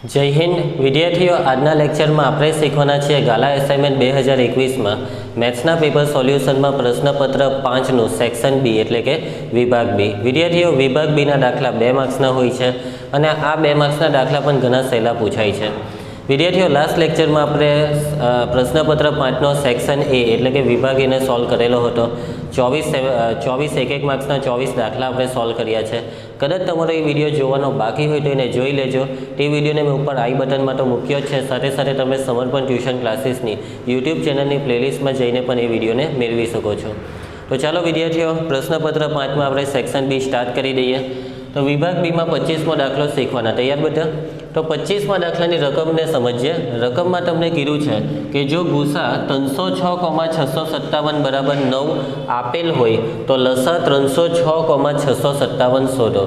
जय हिंद विद्यार्थियों, आजना लेक्चर में आपणे शीखवाना छे गाला एसाइनमेंट 2021 में मैथ्सना पेपर सोल्यूशन में प्रश्नपत्र 5 नु सेक्शन बी एटले के विभाग बी। विद्यार्थियों, विभाग बी ना दाखला 2 मार्क्सना होय छे अने आ 2 मार्क्सना दाखला पण घणा सहेला पूछाय छे। विद्यार्थियों, लास्ट लेक्चर में आपणे प्रश्नपत्र 5 नो सेक्शन ए एटले के विभाग ए ने सॉल्व करेलो हतो। 24 एक मार्क्सना 24 दाखला आपणे सॉल्व कर्या छे। कदाच तमारो ए विडियो जोवानो बाकी होय तो एने जोई लेजो। ते विडियोने मैं ऊपर आई बटन में तो मूक्यो छे। साथे साथे तमे समर्पण ट्यूशन क्लासेसनी यूट्यूब चेनलनी प्लेलिस्ट में जईने पण ए विडियोने मेळवी शको छो। तो चलो विद्यार्थियों, प्रश्नपत्र 5 में आपणे सेक्शन बी स्टार्ट करी दईए। तो विभाग बी में 25मो दाखलो शीखवाना। तैयार बधा? तो 25मा दाखलानी रकम ने समझिए। रकम में तमने कीधुं छे कि जो गुसा 306,657 बराबर 9 आपेल होय तो लसा 306,657 शोधो।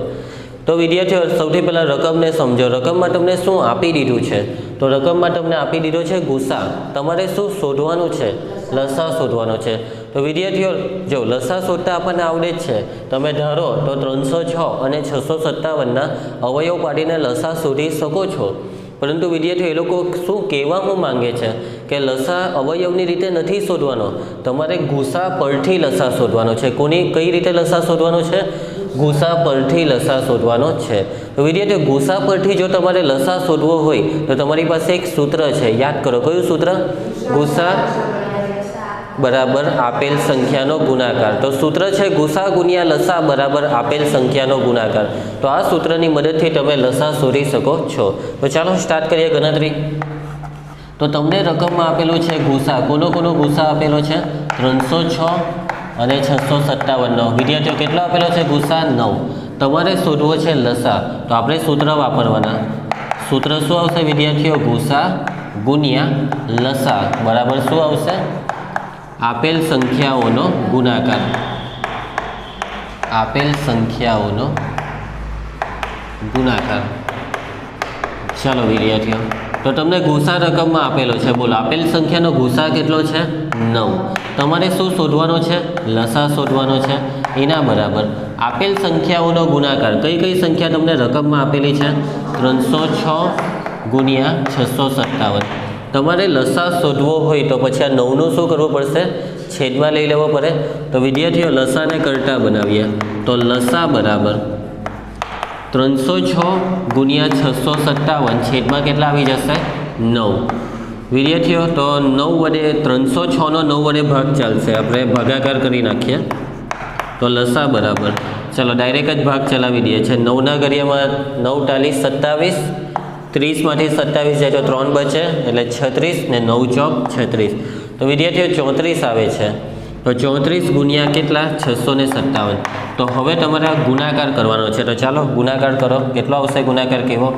तो विद्यार्थियों, सौथी पहला रकम ने समझो। रकम में तमने शुं आपी दीधुं छे? तो रकम में तमने आपी दीधो छे गुसा। तमारे शुं शोधवानुं छे? लसा शोधवानो छे। तो विद्यार्थियों, जो लसा शोधता आपने आवडे ज छे। तमे धारो तो 306 અને 657 ना अवयव पाडीने लसा शोधी शको छो। परंतु विद्यार्थियों, ए लोको शुं कहेवा मांगे छे कि लसा अवयवनी रीते नथी शोधवानो, तमारे गुसा परथी लसा शोधवानो छे। कोनी कई रीते लसा शोधवानो छे? गुसा परथी लसा शोधवानो छे। तो विद्यार्थियों, गुसा परथी जो तमारे लसा शोधवो होय तो तमारी पासे एक सूत्र छे। याद करो, कयुं सूत्र? गुसा बराबर आपेल संख्यानो गुणाकार। तो सूत्र है गुसा गुणिया लसा बराबर आपेल संख्यानो गुणाकार। तो आ सूत्रनी मददथी तमे लसा शोधी शको छो। तो चलो स्टार्ट करिए गणतरी। तो तमने रकम में आपेलो छे गुसा। कोनो कोनो गुसा आपेलो छे? 306 અને 657 विद्यार्थियों केटलो आपेलो छे गुसा? 9। तमारे शोधवो छे लसा। तो आपणे सूत्र वापरवाना। सूत्र शुं आवशे विद्यार्थियों? गुसा गुणिया लसा बराबर शुं आवशे? आपेल संख्याओनो गुणाकार। आपेल संख्याओनो गुणाकार। चलो विद्यार्थियों, तो तमने गुसा रकम में आपेलो छे। बोलो आपेल संख्यानो गुसा केटलो छे? 9। तमारे शुं शोधवानो छे? लसा शोधवानो छे। एना बराबर आपेल संख्याओनो गुणाकार। कई कई संख्या तमने रकम में आपेली छे? 306 गुणिया 657। तमारे लसा शोधवो होय तो पछी आ 9 नुं शुं करवुं पड़शे? छेदमां लई लेवो पड़े। तो विद्यार्थियों, लसा ने करता बनावीए। तो लसा बराबर 306 गुणिया 657 छेदमां केटला आवी जशे? 9। विद्यार्थियों, तो 9 वडे 306 नो 9 वडे भाग चालशे। आपणे भागाकार करी नाखीए। तो लसा बराबर, चलो डायरेक्ट ज भाग चलावी दीए छे। 9 ना घडियामां 9 टाली 27। 30 मांथी 27 जाए तो 3 बचे एटले 36 ने 9 चौक 36। तो विद्यार्थियों 34 आवे छे। तो 34 गुणिया केटला? 657। तो हवे तमारे गुणाकार करवानो छे। तो चालो गुणाकार करो। केटलो आवशे गुणाकार केवो?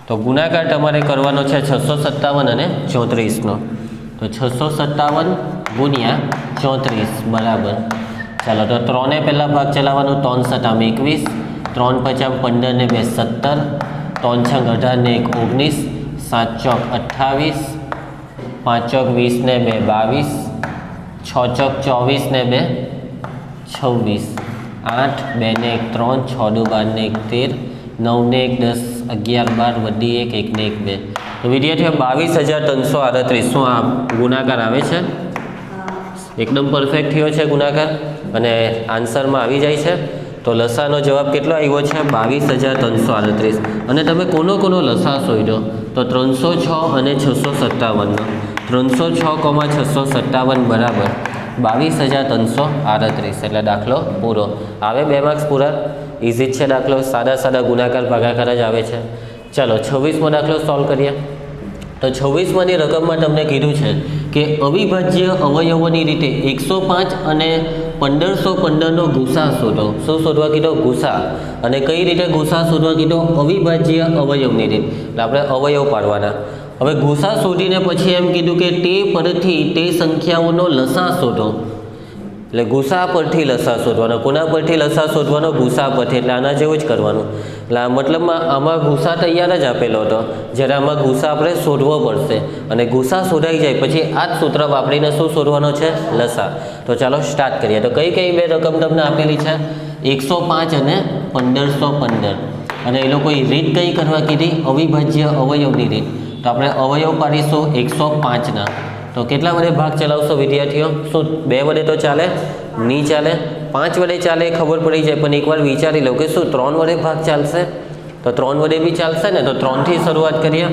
तो गुणाकार तमारे करवानो छे 657 અને 34 नो। तो 657 गुणिया 34 बराबर, चलो तो 3 ने पहला भाग चलावવાનો। 3 सताम 21, 3 पचाम 15 ने 2 17, 3 छंग 18 ने 1 19, 7 चौक 28, 5 चौक 20 ने 2 22, 6 चौक 24 ने 2 26, 8 2 ने 1 3, 6 2 12 ने 1 13, 9 ने 1 10 11 12 वधी 1 1 ने 1 2। तो विद्यार्थियों 22,338 शुं आ गुणाकार आवे छे? एकदम परफेक्ट थयो छे गुणाकार अने आंसर में आवी जाय छे। तो लसानो जवाब केटलो आव्यो छे? 22,338। अने तमे कोनो कोनो लसा शोध्यो? तो 306 અને 657 नो। 306,657 बराबर 22,338 एटले दाखलो पूरो। आवे 2 मार्क्स पूरा। इजी छे दाखलो। सादा सादा गुणाकार भागाकार ज आवे छे। चलो 26मो दाखलो सॉल्व करिए। तो 26मानी रकम में तमने कीधुं छे कि अविभाज्य अवयवोनी रीते 105 અને 1515 नो गुसा शोधो। शुं शोधवा कीधो? गुसा। अने कई रीते गुसा शोधवा कीधो? अविभाज्य अवयवनी रीत। એટલે આપણે અવયવ પાડવાના। હવે ગુસા શોધીને પછી એમ કીધું કે તે પરથી તે સંખ્યાઓનો લસા શોધો। એટલે ગુસા પરથી લસા શોધવાનો. કોના પરથી લસા શોધવાનો? ગુસા પરથી. એટલે આના જેવું જ કરવાનું. એટલે આ મતલબમાં આમાં ગુસા તૈયાર જ આપેલો હતો, જ્યારે આમાં ગુસા આપણે શોધવો પડશે. અને ગુસા શોધાઈ જાય પછી આ જ સૂત્ર વાપરીને શું શોધવાનો છે? લસા. તો ચાલો સ્ટાર્ટ કરીએ. તો કઈ કઈ બે રકમ તમને આપેલી છે? 105 અને 1515. અને એ લોકોએ રીત કઈ કરવા કીધી? અવિભાજ્ય અવયવની રીત. તો આપણે અવયવ પાડીશું 105ના. તો કેટલા વડે ભાગ ચલાવશો વિદ્યાર્થીઓ? શું 2 વડે તો ચાલે? નહીં ચાલે. 5 વડે ચાલે ખબર પડી જાય, પણ એકવાર વિચારી લો કે શું 3 વડે ભાગ ચાલશે? તો 3 વડે બી ચાલશે ને. તો 3થી શરૂઆત કરીએ.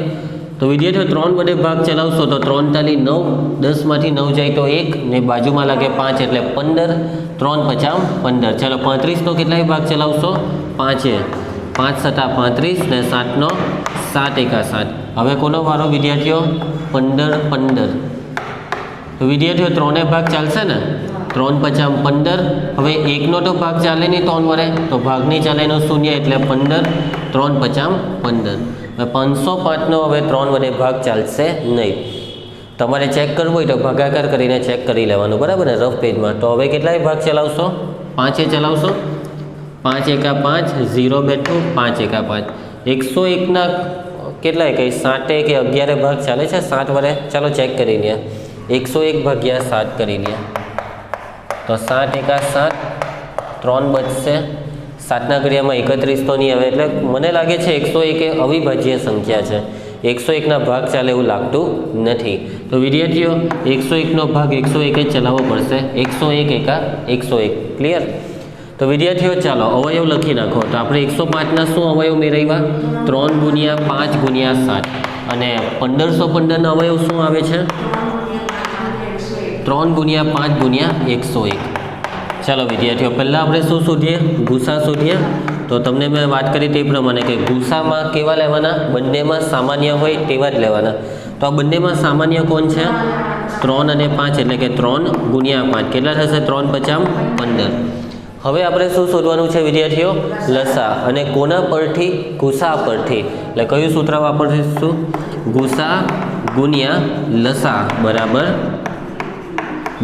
તો વિદ્યાર્થીઓ 3 વડે ભાગ ચલાવશો તો 3 તાલી 9, 10માંથી 9 જાય તો 1 ને બાજુમાં લાગે 5 એટલે 15, 3 50 15. ચાલો 35 નો કેટલાય ભાગ ચલાવશો? 5 5 સતા 35 ને 7 નો 7 એકા 7. હવે કોનો વારો વિદ્યાર્થીઓ? 15 15. તો વિદ્યાર્થીઓ 3 ભાગ ચાલશે ને. 3 50 15. હવે 1નો તો ભાગ ચાલે નહીં 3 વડે, તો ભાગ નહીં ચાલે એનો 0 એટલે 15, 3 50 15. 505નો હવે 3 વડે ભાગ ચાલશે નહીં. તમારે ચેક કરવું હોય તો ભાગાકાર કરીને ચેક કરી લેવાનું, બરાબર ને, રફ પેજમાં. તો હવે કેટલાય ભાગ ચલાવશો? 5 ચલાવશો. 5 એકા 5, 0 બેઠું, 5 એકા 5. 101ના કેટલાય કઈ 7 કે 11 ભાગ ચાલે છે 7 વડે? ચાલો ચેક કરી લઈએ. 101 ભાગ્યા 7 કરી લઈએ. તો 7 એકા 7, 3 બચશે. 7ના ઘડિયામાં 31 તો નહીં આવે. એટલે મને લાગે છે 101 એ અવિભાજ્ય સંખ્યા છે. 101ના ભાગ ચાલે એવું લાગતું નથી. તો વિદ્યાર્થીઓ 101નો ભાગ 101 જ ચલાવવો પડશે. 101 એકા 101. ક્લિયર? તો વિદ્યાર્થીઓ ચાલો અવયવ લખી નાખો. તો આપણે 105ના શું અવયવ મેળવ્યા? 3 ગુણ્યા 5 ગુણ્યા 7. અને 1515ના અવયવ શું આવે છે? 3 ગુણ્યા 5 ગુણ્યા 101. ચાલો વિદ્યાર્થીઓ પહેલાં આપણે શું શોધીએ? ગુસા શોધીએ. તો તમને મેં વાત કરી તે પ્રમાણે કે ગુસામાં કેવા લેવાના? બંનેમાં સામાન્ય હોય તેવા જ લેવાના. તો આ બંનેમાં સામાન્ય કોણ છે? 3 અને 5. એટલે કે 3 ગુણ્યા 5 કેટલા થશે? 3 50 15. હવે આપણે શું શોધવાનું છે વિદ્યાર્થીઓ? લસા. અને કોના પરથી? ગુસા પરથી. એટલે કયું સૂત્ર વાપરીશું? ગુસા ગુણ્યા લસા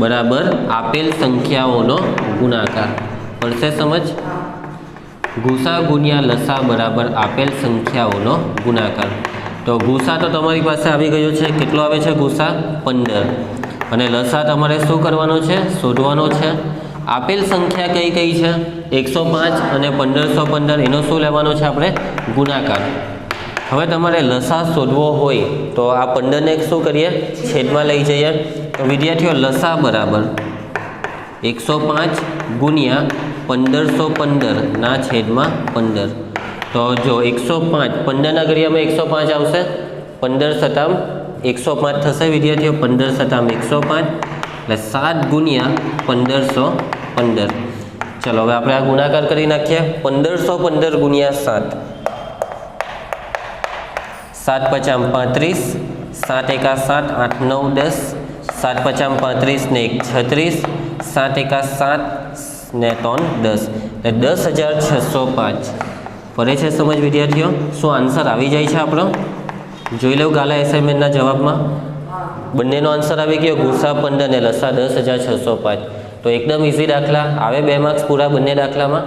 બરાબર આપેલ સંખ્યાઓનો ગુણાકાર. પડશે સમજ? ગુસા ગુણ્યા લસા બરાબર આપેલ સંખ્યાઓનો ગુણાકાર. તો ગુસા તો તમારી પાસે આવી ગયો છે. કેટલો આવે છે ગુસા? 15. અને લસા તમારે શું કરવાનો છે? શોધવાનો છે. આપેલ સંખ્યા કઈ કઈ છે? 105 અને 1515. એનો શું લેવાનો છે આપણે? ગુણાકાર. હવે તમારે લસા શોધવો હોય તો આ 15ને શું કરીએ? છેદમાં લઈ જઈએ. તો વિદ્યાર્થીઓ લસા બરાબર 105 ગુણ્યા 1515 ના છેદમાં 15. તો જો 105 15ના ઘડિયામાં 105 આવશે. 15 સતામ 105 થશે વિદ્યાર્થીઓ. 15 સતામ 105 એટલે 7 ગુણ્યા 1515. ચલો હવે આપણે આ ગુણાકાર કરી નાખીએ. 1515 ગુણ્યા 7. 7 50 35, 7 એકા 7, 8 9 10, 7 50 35 ને 1 36, 7 એકા 7 ને 3 10. એટલે 10,605. પડે છે સમજ વિદ્યાર્થીઓ? શું આન્સર આવી જાય છે આપણો? જોઈ લઉં ગાલા એસાઇનમેન્ટના જવાબમાં. બંનેનો આન્સર આવી ગયો. ગુસા 15 ને લસા 10,605. તો એકદમ ઇઝી દાખલા આવે. 2 માર્ક્સ પૂરા બંને દાખલામાં.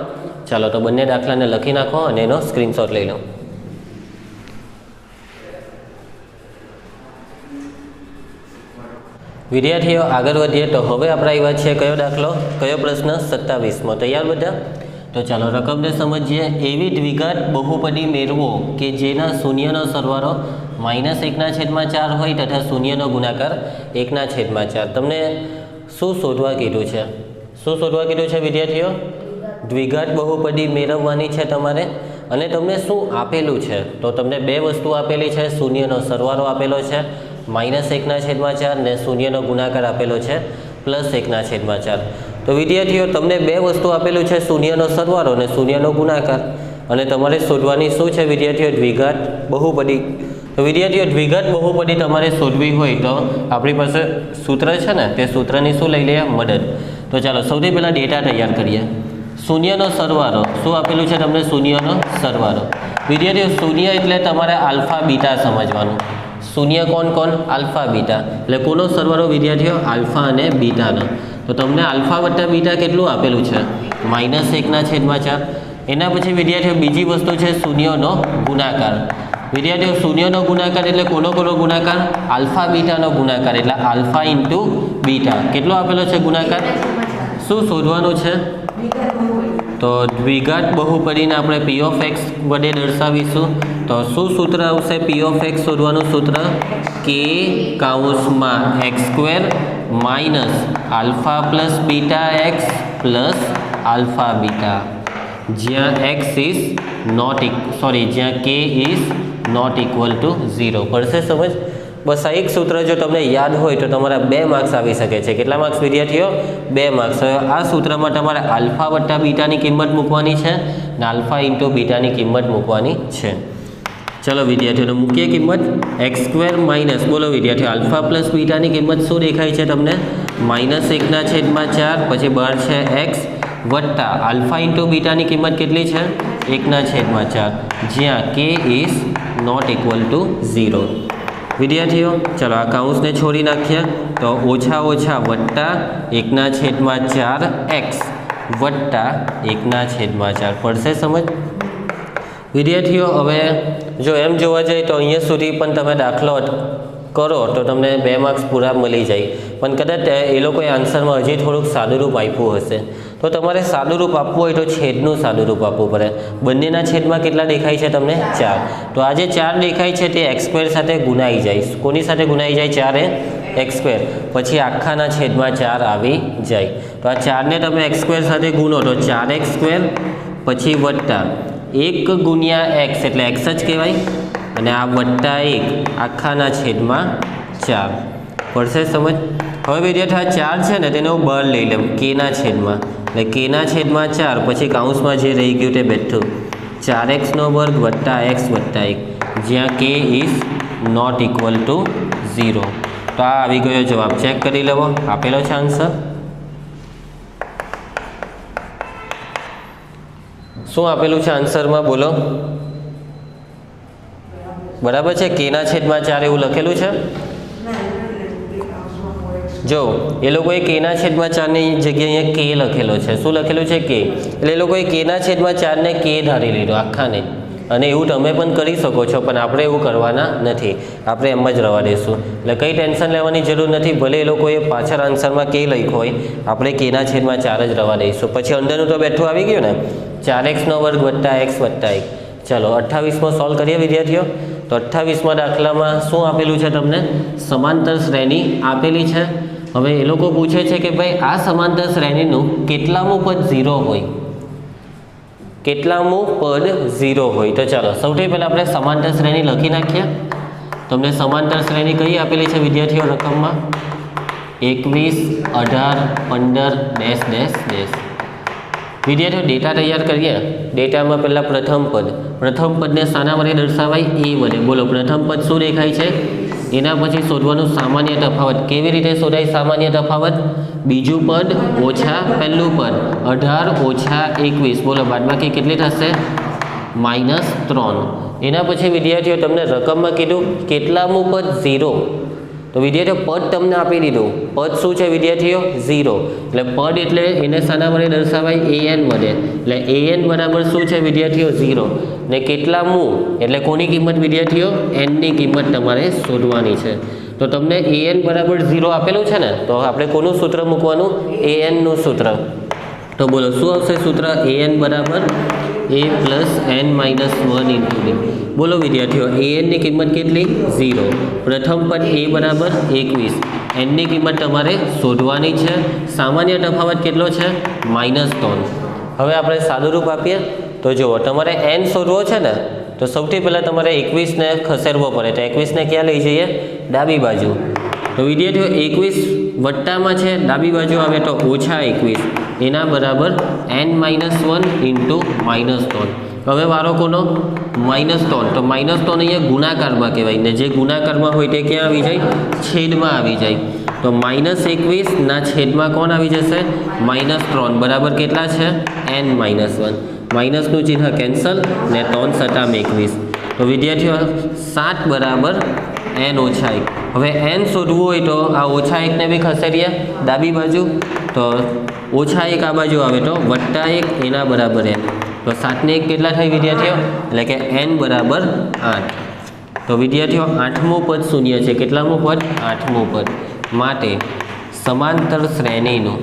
ચાલો તો બંને દાખલાને લખી નાખો અને એનો સ્ક્રીનશોટ લઈ લો. વિદ્યાર્થીઓ આગળ વધીએ. તો હવે આપણે આવ્યા છીએ કયો દાખલો? કયો પ્રશ્ન? 27મો. તૈયાર બધા? તો ચાલો રકમને સમજીએ. એવી દ્વિઘાત બહુપદી મેળવો કે જેના શૂન્યનો સરવાળો -1/4 હોય તથા શૂન્યનો ગુણાકાર 1/4. તમને શું શોધવા કીધું છે? શું શોધવા કીધું છે વિદ્યાર્થીઓ? દ્વિઘાત બહુપદી મેળવવાની છે તમારે. અને તમને શું આપેલું છે? તો તમને 2 વસ્તુ આપેલી છે. શૂન્યનો સરવાળો આપેલો છે -1/4 ને શૂન્યનો ગુણાકાર આપેલો છે +1/4. તો વિદ્યાર્થીઓ તમને 2 વસ્તુ આપેલું છે. શૂન્યનો સરવાળો અને શૂન્યનો ગુણાકાર. અને તમારે શોધવાની શું છે વિદ્યાર્થીઓ? દ્વિઘાત બહુપદી. તો વિદ્યાર્થીઓ દ્વિઘાત બહુપદી તમારે શોધવી હોય તો આપણી પાસે સૂત્ર છે ને, તે સૂત્રની શું લઈ લઈએ? મદદ. તો ચાલો સૌથી પહેલાં ડેટા તૈયાર કરીએ. શૂન્યનો સરવાળો શું આપેલું છે તમને? શૂન્યનો સરવાળો. વિદ્યાર્થીઓ શૂન્ય એટલે તમારે આલ્ફા બીટા સમજવાનું. શૂન્ય કોણ? Alpha beta. એટલે કોનો સરવાળો વિદ્યાર્થીઓ? આલ્ફા અને બીટાનો. તો તમને આલ્ફા વત્તા બીટા કેટલું આપેલું છે -1/4. એના પછી વિદ્યાર્થીઓ બીજી વસ્તુ છે શૂન્યનો ગુણાકાર. વિદ્યાર્થીઓ શૂન્યનો ગુણાકાર એટલે કોનો ગુણાકાર? આલ્ફા બીટાનો ગુણાકાર એટલે આલ્ફા ઇન્ટુ બીટા. કેટલો આપેલો છે ગુણાકાર? શું શોધવાનું છે? તો દ્વિઘાત બહુપદીને આપણે પી ઓફ એક્સ વડે દર્શાવીશું. તો શું સૂત્ર આવશે પી ઓફ એક્સ શોધવાનું સૂત્ર? કે કૌંસમાં x² minus alpha plus beta x plus alpha beta, જ્યાં જ્યાં k is not equal to 0. પડશે સમજ? બસ આ એક સૂત્ર જો તમને યાદ હોય તો તમારા 2 માર્ક્સ આવી શકે છે. કેટલા માર્ક્સ વિદ્યાર્થીઓ? 2 માર્ક્સ. આ સૂત્રમાં તમારે આલ્ફા વત્તા બીટાની કિંમત મૂકવાની છે અને આલ્ફા ઇન્ટુ બીટાની કિંમત મૂકવાની છે. ચલો વિદ્યાર્થીઓને મૂકીએ કિંમત. x² માઇનસ, બોલો વિદ્યાર્થીઓ, આલ્ફા પ્લસ બીટાની કિંમત શું દેખાય છે તમને? -1/4, પછી બહાર છે x વત્તા આલ્ફા ઇન્ટુ બીટાની કિંમત કેટલી છે? 1/4, જ્યાં k is not equal to 0. વિદ્યાર્થીઓ ચલો આ કૌંસને છોડી નાખીએ તો ઓછા વત્તા 1/4x વત્તા 1/4. પડશે સમજ? વિદ્યાર્થીઓ હવે જો એમ જોવા જાય તો અહીંયા સુધી પણ તમે દાખલો કરો તો તમને 2 માર્ક્સ પૂરા મળી જાય. પણ કદાચ એ લોકોએ આન્સરમાં હજી થોડુંક સાદુરૂપ આપ્યું હશે તો તમારે સાદુરૂપ આપવું હોય તો છેદનું સાદુરૂપ આપવું પડે. બંનેના છેદમાં કેટલા દેખાય છે તમને? 4. તો આ જે 4 દેખાય છે તે x² સાથે ગુણાઈ જાય. કોની સાથે ગુણાઈ જાય? 4 x². પછી આખાના છેદમાં 4 આવી જાય. તો આ 4ને તમે x² સાથે ગુણો તો 4x², પછી વત્તા 1 ગુણ્યા x એટલે x જ કહેવાય, અને આ વત્તા 1 આખાના છેદમાં 4. પડશે સમજ? હવે વિદ્યાર્થી આ 4 છે ને તેને હું બહાર લઈ લઉં કેના છેદમાં, એટલે કેના છેદમાં 4, પછી કૌંસમાં જે રહી ગયું તે બેઠું 4x² વત્તા x વત્તા 1, જ્યાં k is not equal to 0. તો આ આવી ગયો જવાબ. ચેક કરી લેવો, આપેલો છે આન્સર. શું આપેલું છે આન્સરમાં? બોલો. બરાબર છે? કેના છેદમાં 4 એવું લખેલું છે. જો એ લોકોએ કેના છેદમાં 4ની જગ્યાએ અહીંયા કે લખેલો છે. શું લખેલું છે? કે. એટલે એ લોકોએ કેના છેદમાં 4ને કે ધારી લીધો આખાને. અને એવું તમે પણ કરી શકો છો, પણ આપણે એવું કરવાના નથી. આપણે એમ જ રહેવા દઈશું. એટલે કંઈ ટેન્શન લેવાની જરૂર નથી. ભલે એ લોકોએ પાછળ આન્સરમાં કે લખ્યો હોય, આપણે કેના છેદમાં 4 જ રહેવા દઈશું. પછી અંદરનું તો બેઠું આવી ગયું ને, 4x² વત્તા x વત્તા 1. ચલો 28માં સોલ્વ કરીએ વિદ્યાર્થીઓ. તો 28માં દાખલામાં શું આપેલું છે તમને? સમાંતર શ્રેણી આપેલી છે. હવે એ લોકો પૂછે છે કે ભાઈ આ સમાંતર શ્રેણીનું કેટલામું પદ 0 હોય? કેટલામું પદ 0 હોય? તો ચાલો સૌથી પહેલાં આપણે સમાંતર શ્રેણી લખી નાખીએ. તમને સમાંતર શ્રેણી કઈ આપેલી છે વિદ્યાર્થીઓ રકમમાં? 21, 18, 15, ... વિદ્યાર્થીઓ ડેટા તૈયાર કરીએ. ડેટામાં પહેલાં પ્રથમ પદને શાના વડે દર્શાવાય? a વડે. બોલો પ્રથમ પદ શું દેખાય છે? એના પછી શોધવાનું સામાન્ય તફાવત. કેવી રીતે શોધાય સામાન્ય તફાવત? બીજું પદ ઓછા પહેલું પદ, 18 ઓછા 21. બોલો બાદબાકી કેટલી થશે? -3. એના પછી વિદ્યાર્થીઓ તમને રકમમાં કીધું કેટલામું પદ 0. તો વિદ્યાર્થીઓ પદ તમને આપી દીધું. પદ શું છે વિદ્યાર્થીઓ? 0. એટલે પદ એટલે એને શાના વડે દર્શાવાય? an વડે. એટલે an બરાબર શું છે વિદ્યાર્થીઓ? 0. ને કેટલામું એટલે કોની કિંમત વિદ્યાર્થીઓ? n ની કિંમત તમારે શોધવાની છે. તો તમને an બરાબર 0 આપેલું છે ને, તો આપણે કોનું સૂત્ર મૂકવાનું? an નું સૂત્ર. તો બોલો શું આવશે સૂત્ર? an બરાબર a plus n minus 1 into d. બોલો વિદ્યાર્થીઓ an ની કિંમત કેટલી? 0. પ્રથમ પદ a બરાબર 21. n ની કિંમત તમારે શોધવાની છે. સામાન્ય તફાવત કેટલો છે? -3. હવે આપણે સાદુરૂપ આપીએ તો જુઓ, તમારે n શોધવો છે ને, તો સૌથી પહેલાં તમારે 21ને ખસેડવો પડે. તો 21ને ક્યાં લઈ જઈએ? ડાબી બાજુ. તો વિદ્યાર્થીઓ 21 વત્તામાં છે, ડાબી બાજુ આવે તો ઓછા 21. એના બરાબર n-1 ઇન્ટુ -3. હવે વારો કોનો? -3. તો -3 અહીંયા ગુણાકારમાં કહેવાય ને, જે ગુણાકારમાં હોય તે ક્યાં આવી જાય? છેદમાં આવી જાય. તો -21 ના છેદમાં કોણ આવી જશે? -3. બરાબર કેટલા છે? n-1. માઇનસનું ચિહ્ન કેન્સલ ને 3 × 21. તો વિદ્યાર્થીઓ 7 બરાબર n ઓછા 1. હવે n શોધવું હોય તો આ ઓછા 1 ને બી ખસેડીએ ડાબી બાજુ, તો ઓછા 1 આ બાજુ આવે તો વત્તા 1 એના બરાબર n. તો 7 ને 1 કેટલા થાય વિદ્યાર્થીઓ? એટલે કે n બરાબર 8. તો વિદ્યાર્થીઓ 8મું પદ શૂન્ય છે. કેટલામું પદ? 8મું પદ. માટે સમાંતર શ્રેણીનું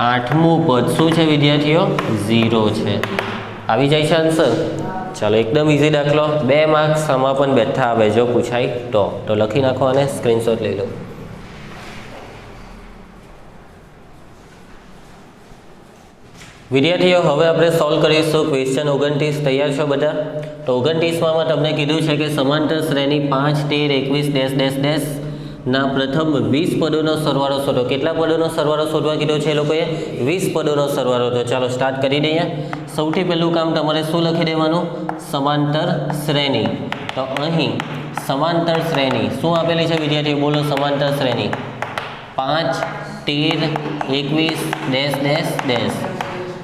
8મું પદ શું છે વિદ્યાર્થીઓ? 0 છે. આવી જાય છે આન્સર? ચાલો એકદમ ઇઝી દાખલો, 2 માર્ક્સ આમાં પણ બેઠા આવે જો પૂછાય તો લખી નાખો અને સ્ક્રીનશોટ લઈ લો. વિદ્યાર્થીઓ હવે આપણે સોલ્વ કરીશું ક્વેશ્ચન 29. તૈયાર છો બધા? તો 29માં તમને કીધું છે કે સમાંતર શ્રેણી 5, 13, 21 ડેશ ડેશ ના પ્રથમ 20 પદોનો સરવાળો શોધો. કેટલા પદોનો સરવાળો શોધવા કીધો છે એ લોકોએ? 20 પદોનો સરવાળો. તો ચાલો સ્ટાર્ટ કરી દઈએ. સૌથી પહેલું કામ તમારે શું લખી દેવાનું? સમાંતર શ્રેણી. તો અહીં સમાંતર શ્રેણી શું આપેલી છે વિદ્યાર્થીઓ? બોલો સમાંતર શ્રેણી 5, 13, 21 ડેશ ડેશ ડેશ.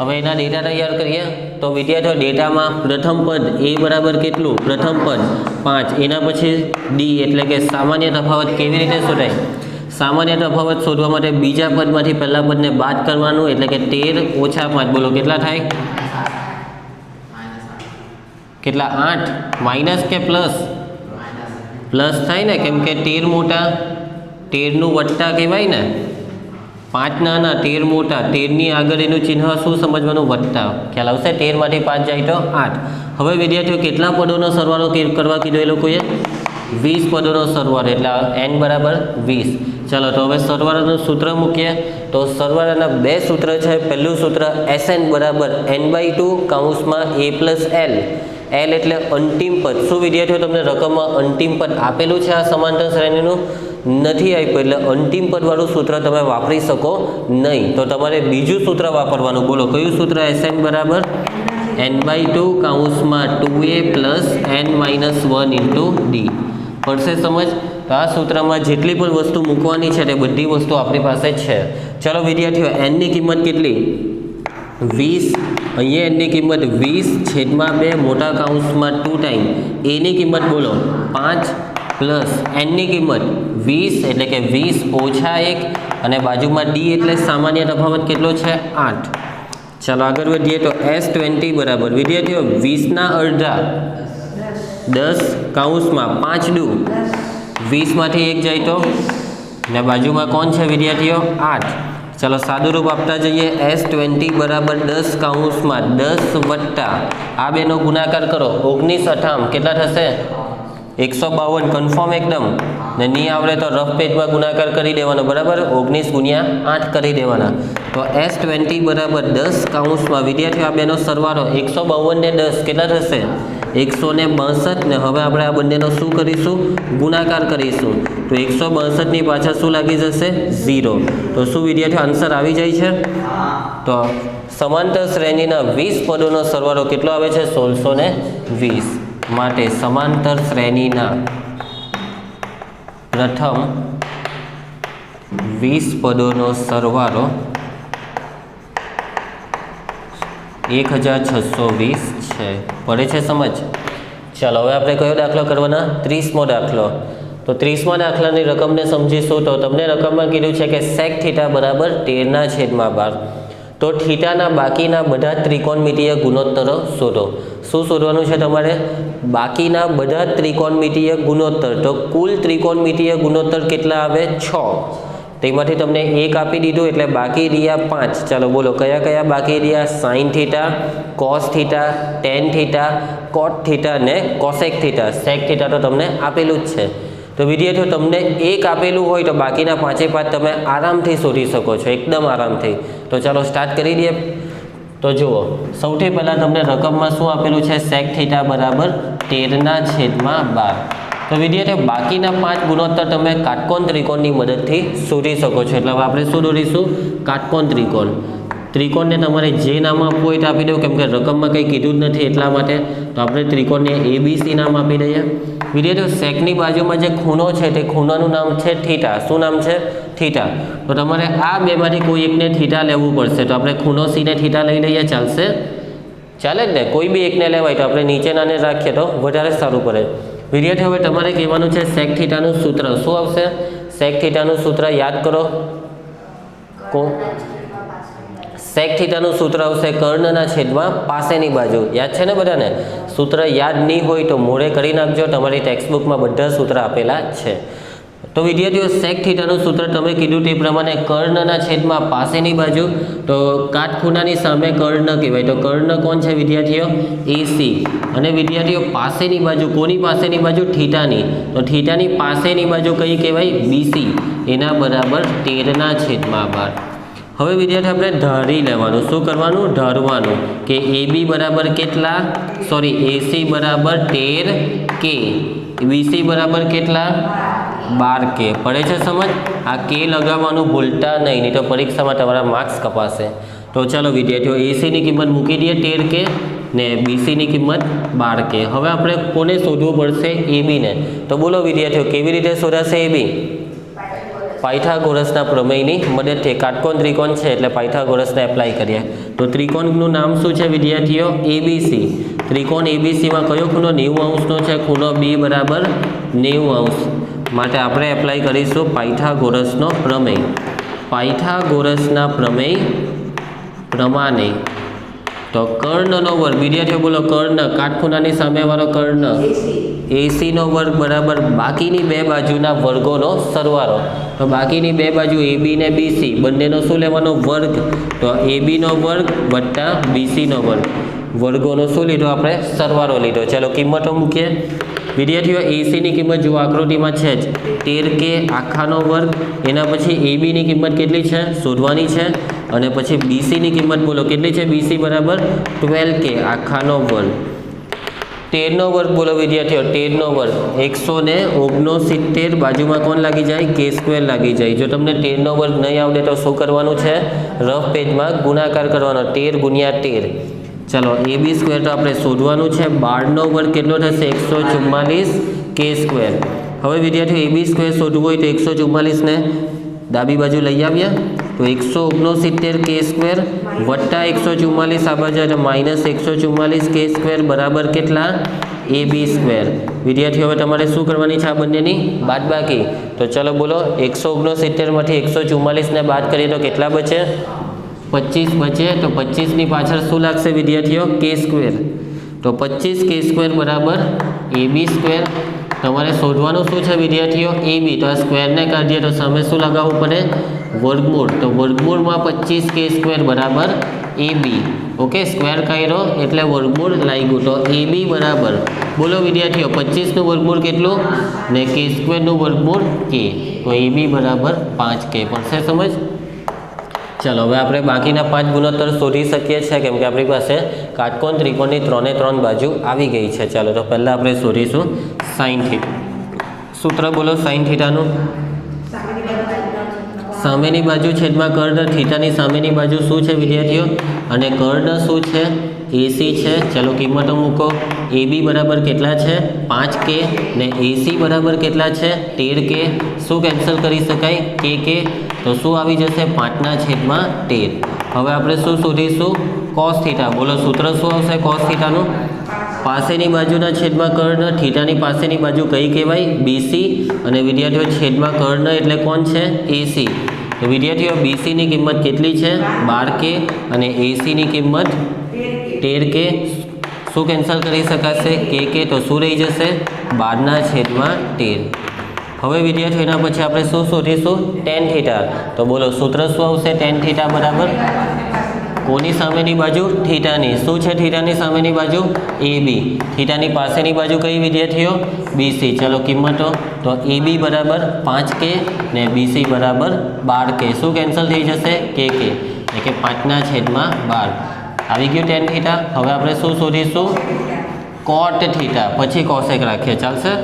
હવે એના ડેટા તૈયાર કરીએ. તો વિદ્યાર્થીઓ ડેટામાં પ્રથમ પદ a બરાબર કેટલું? પ્રથમ પદ 5, એના પછી d એટલે કે સામાન્ય તફાવત કેવી રીતે શોધાય? સામાન્ય તફાવત શોધવા માટે બીજા પદમાંથી પહેલા પદને બાદ કરવાનું, એટલે કે 13 ઓછા 5. બોલો કેટલા થાય? કેટલા? 8. માઇનસ કે પ્લસ? પ્લસ થાય ને, કેમ કે 13 મોટા, 13નું વત્તા કહેવાય ને. 5 નાના 13 મોટા, 13ની આગળ એનું ચિહ્ન શું સમજવાનું? વત્તા. ખ્યાલ આવશે? 13 માંથી 5 જાય તો 8. હવે વિદ્યાર્થીઓ કેટલા પદોનો સરવાળો કરવા કીધો એ લોકોએ? 20 પદોનો સરવાળો, એટલે n બરાબર 20. ચાલો તો હવે સરવાળાનું સૂત્ર મૂકીએ. તો સરવાળાના 2 સૂત્ર છે. પહેલું સૂત્ર Sn બરાબર n/2 કૌંસમાં a પ્લસ l. l એટલે અંતિમ પદ. શું વિદ્યાર્થીઓ તમને રકમમાં અંતિમ પદ આપેલું છે? આ સમાંતર શ્રેણીનું નથી આપ્યું, એટલે અંતિમ પદવાળું સૂત્ર તમે વાપરી શકો નહીં. તો તમારે બીજું સૂત્ર વાપરવાનું. બોલો કયું સૂત્ર? Sn બરાબર n/2 કૌંસમાં 2a plus n-1 into d. પડશે સમજ? તો આ સૂત્રમાં જેટલી પણ વસ્તુ મૂકવાની છે તે બધી વસ્તુ આપણી પાસે છે. ચલો વિદ્યાર્થીઓ n ની કિંમત કેટલી? 20. અહીંયા n ની કિંમત 20/2 મોટા કૌંસમાં 2 ટાઈમ a ની કિંમત બોલો 5 પ્લસ n ની કિંમત 20 એટલે કે 20 ઓછા 1 અને બાજુમાં d એટલે સામાન્ય તફાવત કેટલો છે? 8. ચાલો આગળ વધીએ. તો S20 બરાબર વિદ્યાર્થીઓ 20ના અડધા 10 કૌંસમાં 5 દુ 20માંથી 1 જાય તો, ને બાજુમાં કોણ છે વિદ્યાર્થીઓ? 8. ચાલો સાદું રૂપ આપતા જઈએ. S20 બરાબર 10 કૌંસમાં 10 વત્તા આ બેનો ગુણાકાર કરો 19 8 કેટલા થશે? 152. કન્ફર્મ એકદમ? ને નહીં આવડે તો રફ પેજમાં ગુણાકાર કરી દેવાનો, બરાબર? 19 ગુણ્યા 8 કરી દેવાના. તો S20 બરાબર 10 કૌંસમાં વિદ્યાર્થીઓ આ બેનો સરવાળો 152 ને 10 કેટલા થશે? 162. ને હવે આપણે આ બંનેનો શું કરીશું? ગુણાકાર કરીશું. તો 162 ની પાછળ શું લાગી જશે? 0. તો શું વિદ્યાર્થીઓ આન્સર આવી જાય છે? તો સમાંતર શ્રેણીના 20 પદોનો સરવાળો કેટલો આવે છે? 1620. માટે સમાંતર શ્રેણીના પ્રથમ 20 પદોનો સરવાળો 1620 છે. પડે છે સમજ? ચાલો હવે આપણે કયો દાખલો કરવાના? 30મો દાખલો. તો 30મા દાખલાની રકમને સમજીશું. તો તમને રકમમાં કીધું છે કે sec θ બરાબર 13/12. તો થીટાના બાકીના બધા ત્રિકોણમિતીય ગુણોત્તરો શોધો. શું શોધવાનું છે તમારે? બાકીના બધા ત્રિકોણમિતીય ગુણોત્તર. તો કુલ ત્રિકોણમિતીય ગુણોત્તર કેટલા આવે? 6. તેમાંથી તમને 1 આપી દીધું એટલે બાકી રહ્યા 5. ચાલો બોલો કયા કયા બાકી રહ્યા? sin θ, cos θ, tan θ, cot θ ને cosec θ. sec θ તો તમને આપેલું જ છે. તો વિદ્યાર્થીઓ તમને 1 આપેલું હોય તો બાકીના 5 તમે આરામથી શોધી શકો છો, એકદમ આરામથી. તો ચાલો સ્ટાર્ટ કરી દઈએ. તો જુઓ સૌથી પહેલાં તમને રકમમાં શું આપેલું છે? sec θ બરાબર 13/12. તો વિદ્યાર્થીઓ બાકીના 5 ગુણોત્તર તમે કાટકોણ ત્રિકોણની મદદથી શોધી શકો છો. એટલે હવે આપણે શું દોરીશું? કાટકોણ ત્રિકોણ. ત્રિકોણને તમારે જે નામ આપવું હોય તો આપી દો, કેમ કે રકમમાં કંઈ કીધું જ નથી એટલા માટે. તો આપણે ત્રિકોણને ABC નામ આપી દઈએ. વિદ્યાર્થીઓ સેકની બાજુમાં જે ખૂણો છે તે ખૂણાનું નામ છે થીટા. શું નામ છે? થીટા. તો તમારે આ બેમાંથી કોઈ એકને થીટા લેવું પડશે. તો આપણે ખૂણો C ને થીટા લઈ લઈએ, ચાલશે? ચાલે જ ને? કોઈ બી એકને લેવાય તો આપણે નીચેનાને રાખીએ તો વધારે સારું પડે. વિદ્યાર્થી હવે તમારે કહેવાનું છે સેક થીટાનું સૂત્ર શું આવશે? સેક થીટાનું સૂત્ર યાદ કરો. સેક થીટાનું સૂત્ર આવશે કર્ણના છેદમાં પાસેની બાજુ. યાદ છે ને બધાને? સૂત્ર યાદ નહીં હોય તો મોડે કરી નાખજો, તમારી ટેક્સ્ટબુકમાં બધા સૂત્ર આપેલા છે. તો વિદ્યાર્થીઓ સેક થીટાનું સૂત્ર તમે કીધું તે પ્રમાણે કર્ણના છેદમાં પાસેની બાજુ, તો કાટખૂણાની સામે કર્ણ કહેવાય. તો કર્ણ કોણ છે વિદ્યાર્થીઓ? એસી. અને વિદ્યાર્થીઓ પાસેની બાજુ કોની પાસેની બાજુ? થીટાની. તો થીટાની પાસેની બાજુ કઈ કહેવાય? બીસી. એના બરાબર 13/12. હવે વિદ્યાર્થી આપણે ધારી લેવાનું. શું કરવાનું? ધારવાનું કે AB બરાબર કેટલા? સોરી, AC બરાબર 13K, BC બરાબર કેટલા? 12K. પડે છે સમજ? આ K લગાવવાનું ભૂલતા નહીં તો પરીક્ષામાં તમારા માર્ક્સ કપાશે. તો ચાલો વિદ્યાર્થીઓ AC ની કિંમત મૂકી દઈએ 13K ને BC ની કિંમત 12K. હવે આપણે કોને શોધવું પડશે? AB ને. તો બોલો વિદ્યાર્થીઓ કેવી રીતે શોધાશે AB? પાયથાગોરસના પ્રમેયની મદદથી. કાટકોણ ત્રિકોણ છે એટલે પાયથાગોરસને એપ્લાય કરીએ. તો ત્રિકોણનું નામ શું છે વિદ્યાર્થીઓ? ABC. ત્રિકોણ ABCમાં કયો ખૂણો 90 અંશનો છે? ખૂણો B બરાબર 90 અંશ. માટે આપણે એપ્લાય કરીશું પાયથાગોરસનો પ્રમેય. પાયથાગોરસના પ્રમેય પ્રમાણે તો કર્ણનો વર્ગ, વિદ્યાર્થીઓ બોલો કર્ણ, કાટખૂણાની સામેવાળો કર્ણ, AC નો વર્ગ બરાબર બાકીની બે બાજુના વર્ગોનો સરવાળો. તો બાકીની બે બાજુ AB ને BC બંનેનો શું લેવાનો? વર્ગ. તો AB નો વર્ગ વત્તા BC નો વર્ગ, વર્ગોનો શું લીધો આપણે? સરવાળો લીધો. ચાલો કિંમતો મૂકીએ. વિદ્યાર્થીઓ AC ની કિંમત જો આકૃતિમાં છે જ 13K આખાનો વર્ગ. એના પછી AB ની કિંમત કેટલી છે? શોધવાની છે. અને પછી BC ની કિંમત બોલો કેટલી છે? BC બરાબર 12K આખાનો વર્ગ. 13 નો વર્ગ બોલો વિદ્યાર્થીઓ? 13 નો વર્ગ 169. બાજુમાં કોણ લાગી જાય? K² લાગી જાય. જો તમને 13 નો વર્ગ નહીં આવડે તો શું કરવાનું છે? રફ પેજમાં ગુણાકાર કરવાનો. 13 ગુણ્યા 13. ચાલો AB² તો આપણે શોધવાનું છે. 12 નો વર્ગ કેટલો થશે? 144 K². હવે વિદ્યાર્થીઓ AB² શોધવું હોય તો 144 ને ડાબી બાજુ લઈ આવ્યા તો 169 K² વત્તા 144 આ બાજુ એટલે માઇનસ 144 K² બરાબર કેટલા? AB². વિદ્યાર્થીઓ હવે તમારે શું કરવાની છે? આ બંનેની બાદબાકી. તો ચલો બોલો 169 માંથી 144 ને બાદ કરીએ તો કેટલા બચે? 25 બચે. તો 25 ની પાછળ શું લાગશે વિદ્યાર્થીઓ? K². તો 25 K² બરાબર AB². તમારે શોધવાનું શું છે વિદ્યાર્થીઓ? AB. તો આ સ્ક્વેરને કાઢીએ તો સામે શું લગાવવું પડે? વર્ગમૂળ. તો વર્ગમૂળમાં 25K² બરાબર AB. ઓકે, સ્ક્વેર કર્યો એટલે વર્ગમૂળ લાગ્યું. તો AB બરાબર બોલો વિદ્યાર્થીઓ 25નું વર્ગમૂળ કેટલું? ને K² નું વર્ગમૂળ K. તો AB બરાબર 5K. પડશે સમજ? ચાલો હવે આપણે બાકીના 5 ગુણોત્તર શોધી શકીએ છીએ કેમ કે આપણી પાસે કાટકોણ ત્રિકોણની 3 બાજુ આવી ગઈ છે. ચાલો તો પહેલાં આપણે શોધીશું સાઇન થીટા. સૂત્ર બોલો સાઇન થીટાનું. સામેની બાજુ છેદમાં કર્ણ. થીટાની સામેની બાજુ શું છે વિદ્યાર્થીઓ? અને કર્ણ શું છે? AC છે. ચાલો કિંમતો મૂકો. AB બરાબર કેટલા છે? 5K ને AC બરાબર કેટલા છે? 13K. શું કેન્સલ કરી શકાય? KK. તો શું આવી જશે? 5/13. હવે આપણે શું શોધીશું? Cos theta. બોલો સૂત્ર શું આવશે કોસ થીટાનું? પાસેની બાજુના છેદમાં કર્ણ. થીટાની પાસેની બાજુ કઈ કહેવાય? BC. અને વિદ્યાર્થીઓ છેદમાં કર્ણ એટલે કોણ છે? AC. તો વિદ્યાર્થીઓ BC ની કિંમત કેટલી છે? 12K અને AC ની કિંમત 13K. શું કેન્સલ કરી શકાશે? KK. તો શું રહી જશે? 12/13. હવે વિદ્યાર્થીઓ એના પછી આપણે શું શોધીશું? Ten theta. તો બોલો સૂત્ર શું આવશે? ટેન થીટા બરાબર કોની સામેની બાજુ? થીટાની. શું છે થીટાની સામેની બાજુ? AB. થીટાની પાસેની બાજુ કઈ વિદ્યાર્થીઓ? BC. ચલો કિંમતો. તો AB બરાબર 5K ને BC બરાબર 12K. શું કેન્સલ થઈ જશે? KK. એટલે કે 5/12. આવી ગયું ટેન થીટા. હવે આપણે શું શોધીશું? કોટ થીટા. પછી કોસેક રાખીએ, ચાલશે?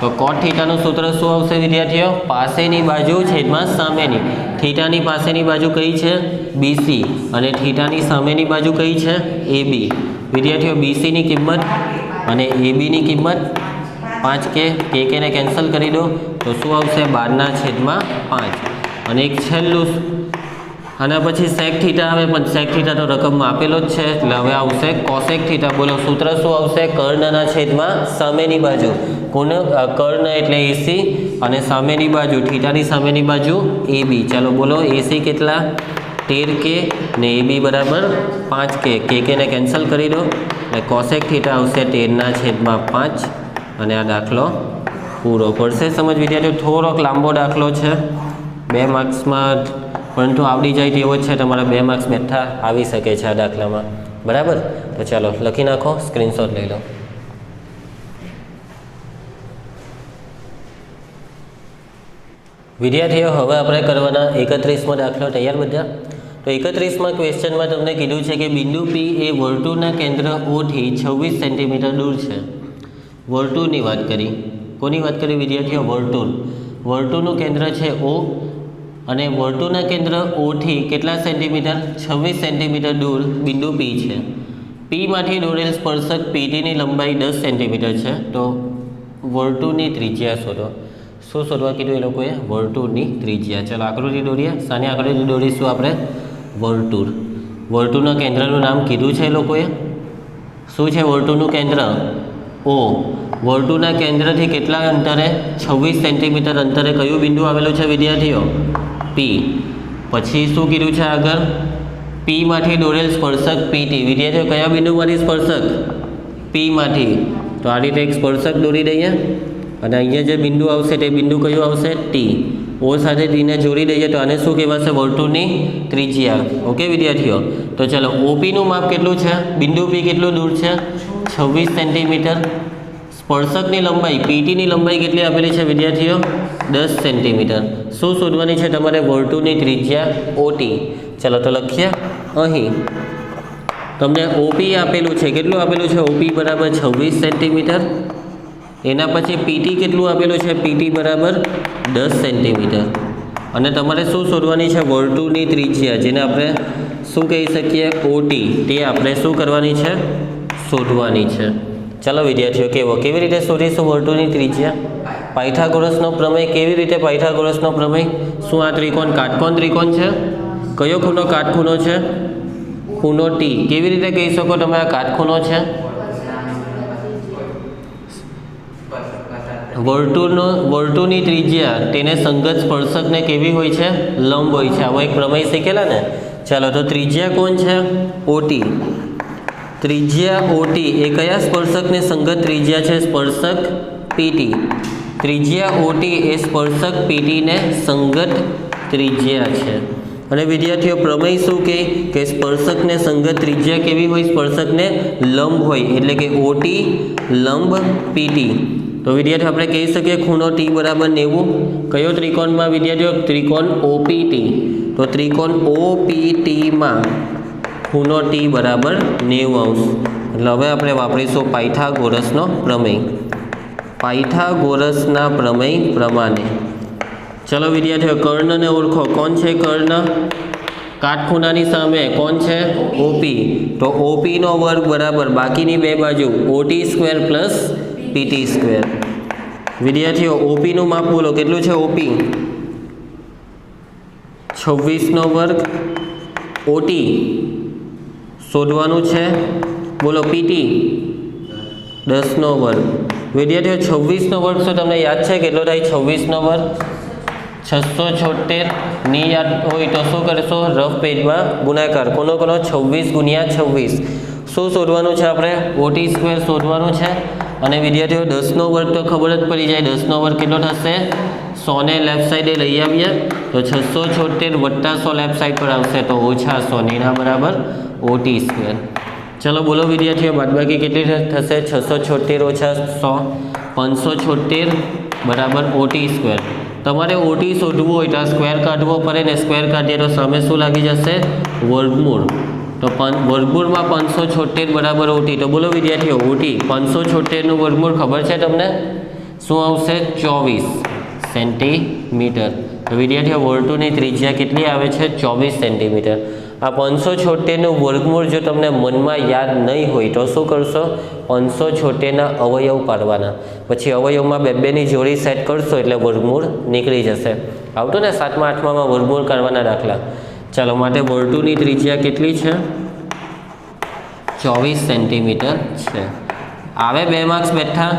તો કોટ થીટાનું સૂત્ર શું આવશે વિદ્યાર્થીઓ? પાસેની બાજુ છેદમાં સામેની. થીટાની પાસેની બાજુ કઈ છે? BC. અને થીટાની સામેની બાજુ કઈ છે? AB. વિદ્યાર્થીઓ BC ની કિંમત અને AB ની કિંમત 5K. KK ને કેન્સલ કરી દો તો શું આવશે? 12/5. અને એક છેલ્લું આના પછી સેક થીટા આવે, પણ સેક થીટા તો રકમમાં આપેલો જ છે, એટલે હવે આવશે કોસેક થીટા. બોલો સૂત્ર શું આવશે? કર્ણના છેદમાં સામેની બાજુ. કર્ણ એટલે એસી અને સામેની બાજુ થીટાની સામેની બાજુ એબી. ચાલો બોલો એસી કેટલા? 13K ને એબી બરાબર 5K. કે ને કેન્સલ કરી દો એટલે કોસેક થીટા આવશે 13/5. અને આ દાખલો પૂરો. પડશે સમજ વિદ્યાર્થીઓ? થોડોક લાંબો દાખલો છે, 2 માર્ક્સમાં, પરંતુ આવડી જાય તેવો જ છે. તમારા 2 માર્ક્સ બેઠા આવી શકે છે આ દાખલામાં. બરાબર? તો ચાલો લખી નાખો, સ્ક્રીનશોટ લઈ લો. વિદ્યાર્થીઓ હવે આપણે કરવાના 31મો દાખલો. તૈયાર બધા? તો 31માં ક્વેશ્ચનમાં તમને કીધું છે કે બિંદુ પી એ વર્તુળના કેન્દ્ર ઓ થી 26 સેન્ટીમીટર દૂર છે. વર્તુળની વાત કરી. કોની વાત કરી વિદ્યાર્થીઓ? વર્તુળ. વર્તુળનું કેન્દ્ર છે ઓ અને વર્તુળના કેન્દ્ર ઓ થી કેટલા સેન્ટીમીટર? 26 સેન્ટીમીટર દૂર બિંદુ પી છે. પીમાંથી દોરેલ સ્પર્શક પીટીની લંબાઈ 10 સેન્ટીમીટર છે. તો વર્તુળની ત્રિજ્યા શોધો. શું શોધવા કીધું એ લોકોએ? વર્તુળની ત્રિજ્યા. ચાલો આકૃતિ દોરીએ. શાની આકૃતિ દોરીશું આપણે? વર્તુળ. વર્તુળના કેન્દ્રનું નામ કીધું છે એ લોકોએ. શું છે વર્તુળનું કેન્દ્ર? ઓ. વર્તુળના કેન્દ્રથી કેટલા અંતરે? 26 સેન્ટીમીટર અંતરે કયું બિંદુ આવેલું છે વિદ્યાર્થીઓ? પી. પછી શું કીધું છે આગળ? પીમાંથી દોરેલ સ્પર્શક પીટી. વિદ્યાર્થીઓ કયા બિંદુમાંથી સ્પર્શક? પીમાંથી. તો આ રીતે એક સ્પર્શક દોરી દઈએ અને અહીંયા જે બિંદુ આવશે તે બિંદુ કયું આવશે? ટી. ઓ સાથે ટીને જોડી દઈએ તો આને શું કહેવાશે? વર્તુળની ત્રિજ્યા. ઓકે વિદ્યાર્થીઓ? તો ચાલો ઓપીનું માપ કેટલું છે? બિંદુ પી કેટલું દૂર છે? 26 સેન્ટીમીટર. સ્પર્શકની લંબાઈ પીટીની લંબાઈ કેટલી આપેલી છે વિદ્યાર્થીઓ? 10 સેન્ટીમીટર. શું શોધવાની છે તમારે? વર્તુળની ત્રિજ્યા ઓટી. ચાલો તો લખીએ. અહીં તમને ઓપી આપેલું છે. કેટલું આપેલું છે? ઓપી બરાબર 26 સેન્ટીમીટર. એના પછી પીટી કેટલું આપેલું છે? પીટી બરાબર 10 સેન્ટીમીટર. અને તમારે શું શોધવાની છે? વર્તુળની ત્રિજ્યા, જેને આપણે શું કહી શકીએ? ઓટી. તે આપણે શું કરવાની છે? શોધવાની છે. ચાલો વિદ્યાર્થીઓ કેવી રીતે શોધીશું વર્તુળની ત્રિજ્યા? પાયથાગોરસનો પ્રમેય. કેવી રીતે પાયથાગોરસનો પ્રમેય? શું આ ત્રિકોણ કાટકોણ ત્રિકોણ છે? કયો ખૂણો કાટખૂણો છે? ખૂણો ટી. કેવી રીતે કહી શકો તમે આ કાટખૂણો છે? વર્તુળની ત્રિજ્યા તેને સંગત સ્પર્શકને કેવી હોય છે? લંબ હોય છે. આવો એક પ્રમેય શીખેલા ને? ચાલો તો ત્રિજ્યા કોણ છે? ઓટી. ત્રિજ્યા ઓટી એ કયા સ્પર્શકને સંગત ત્રિજ્યા છે? સ્પર્શક પીટી. ત્રિજ્યા ઓટી એ સ્પર્શક પીટીને સંગત ત્રિજ્યા છે. અને વિદ્યાર્થીઓ પ્રમેય શું કહે? કે સ્પર્શકને સંગત ત્રિજ્યા કેવી હોય? સ્પર્શકને લંબ હોય. એટલે કે ઓટી લંબ પીટી. તો વિદ્યાર્થીઓ આપણે કહી શકીએ ખૂણો ટી બરાબર 90. કયો ત્રિકોણમાં વિદ્યાર્થીઓ? ત્રિકોણ ઓપીટી. તો ત્રિકોણ ઓપીટીમાં ખૂણો ટી બરાબર 90°. એટલે હવે આપણે વાપરીશું પાયથાગોરસનો પ્રમેય. પાયથાગોરસના પ્રમેય પ્રમાણે ચલો વિદ્યાર્થીઓ કર્ણને ઓળખો. કોણ છે કર્ણ? કાટખૂણાની સામે કોણ છે? ઓપી. તો ઓપીનો વર્ગ બરાબર બાકીની બે બાજુ OT square plus PT square. વિદ્યાર્થીઓ ઓપીનું માપ બોલો કેટલું છે? ઓપી 26નો વર્ગ. ઓટી શોધવાનું છે. બોલો પીટી 10નો વર્ગ. વિદ્યાર્થીઓ 26નો વર્ગ શું તમને યાદ છે? કેટલો થાય 26નો વર્ગ? 676. ની યાદ હોય તો શું કરશો? રફ પેજમાં ગુણાકાર. કોનો 26 ગુણ્યા 26. શું શોધવાનું છે આપણે? ઓટી સ્ક્વેર શોધવાનું છે. અને વિદ્યાર્થીઓ 10નો વર્ગ તો ખબર જ પડી જાય. 10નો વર્ગ કેટલો થશે? 100 ને લેફ્ટ સાઈડે લઈ આવીએ તો 676 વત્તા 100 લેફ્ટ સાઈડ પર આવશે તો ઓછા 100. એના બરાબર ઓટી સ્ક્વેર. ચલો બોલો વિદ્યાર્થીઓ બાદબાકી કેટલી થશે? 676 ઓછા 100 576 બરાબર ઓટી સ્ક્વેર. તમારે ઓટી શોધવું હોય તો આ સ્ક્વેર કાઢવો પડે ને. સ્ક્વેર કાઢીએ તો સામે શું લાગી જશે? વર્ગમૂળ. તો વર્ગમૂળમાં 576 બરાબર ઓટી. તો બોલો વિદ્યાર્થીઓ ઓટી 576નું વર્ગમૂળ ખબર છે તમને? શું આવશે? 24 સેન્ટીમીટર. તો વિદ્યાર્થીઓ વર્તુળની ત્રિજ્યા કેટલી આવે છે? 24 સેન્ટીમીટર. આ 576નું વર્ગમૂળ જો તમને મનમાં યાદ નહીં હોય તો શું કરશો? 576ના અવયવ પાડવાના. પછી અવયવમાં બેની જોડી સેટ કરશો એટલે વર્ગમૂળ નીકળી જશે. આવતું ને 7મા 8મામાં વર્ગમૂળ કાઢવાના દાખલા. ચાલો માટે વર્તુળની ત્રિજ્યા કેટલી છે? 24 સેન્ટીમીટર છે. આવે 2 માર્ક્સ બેઠા,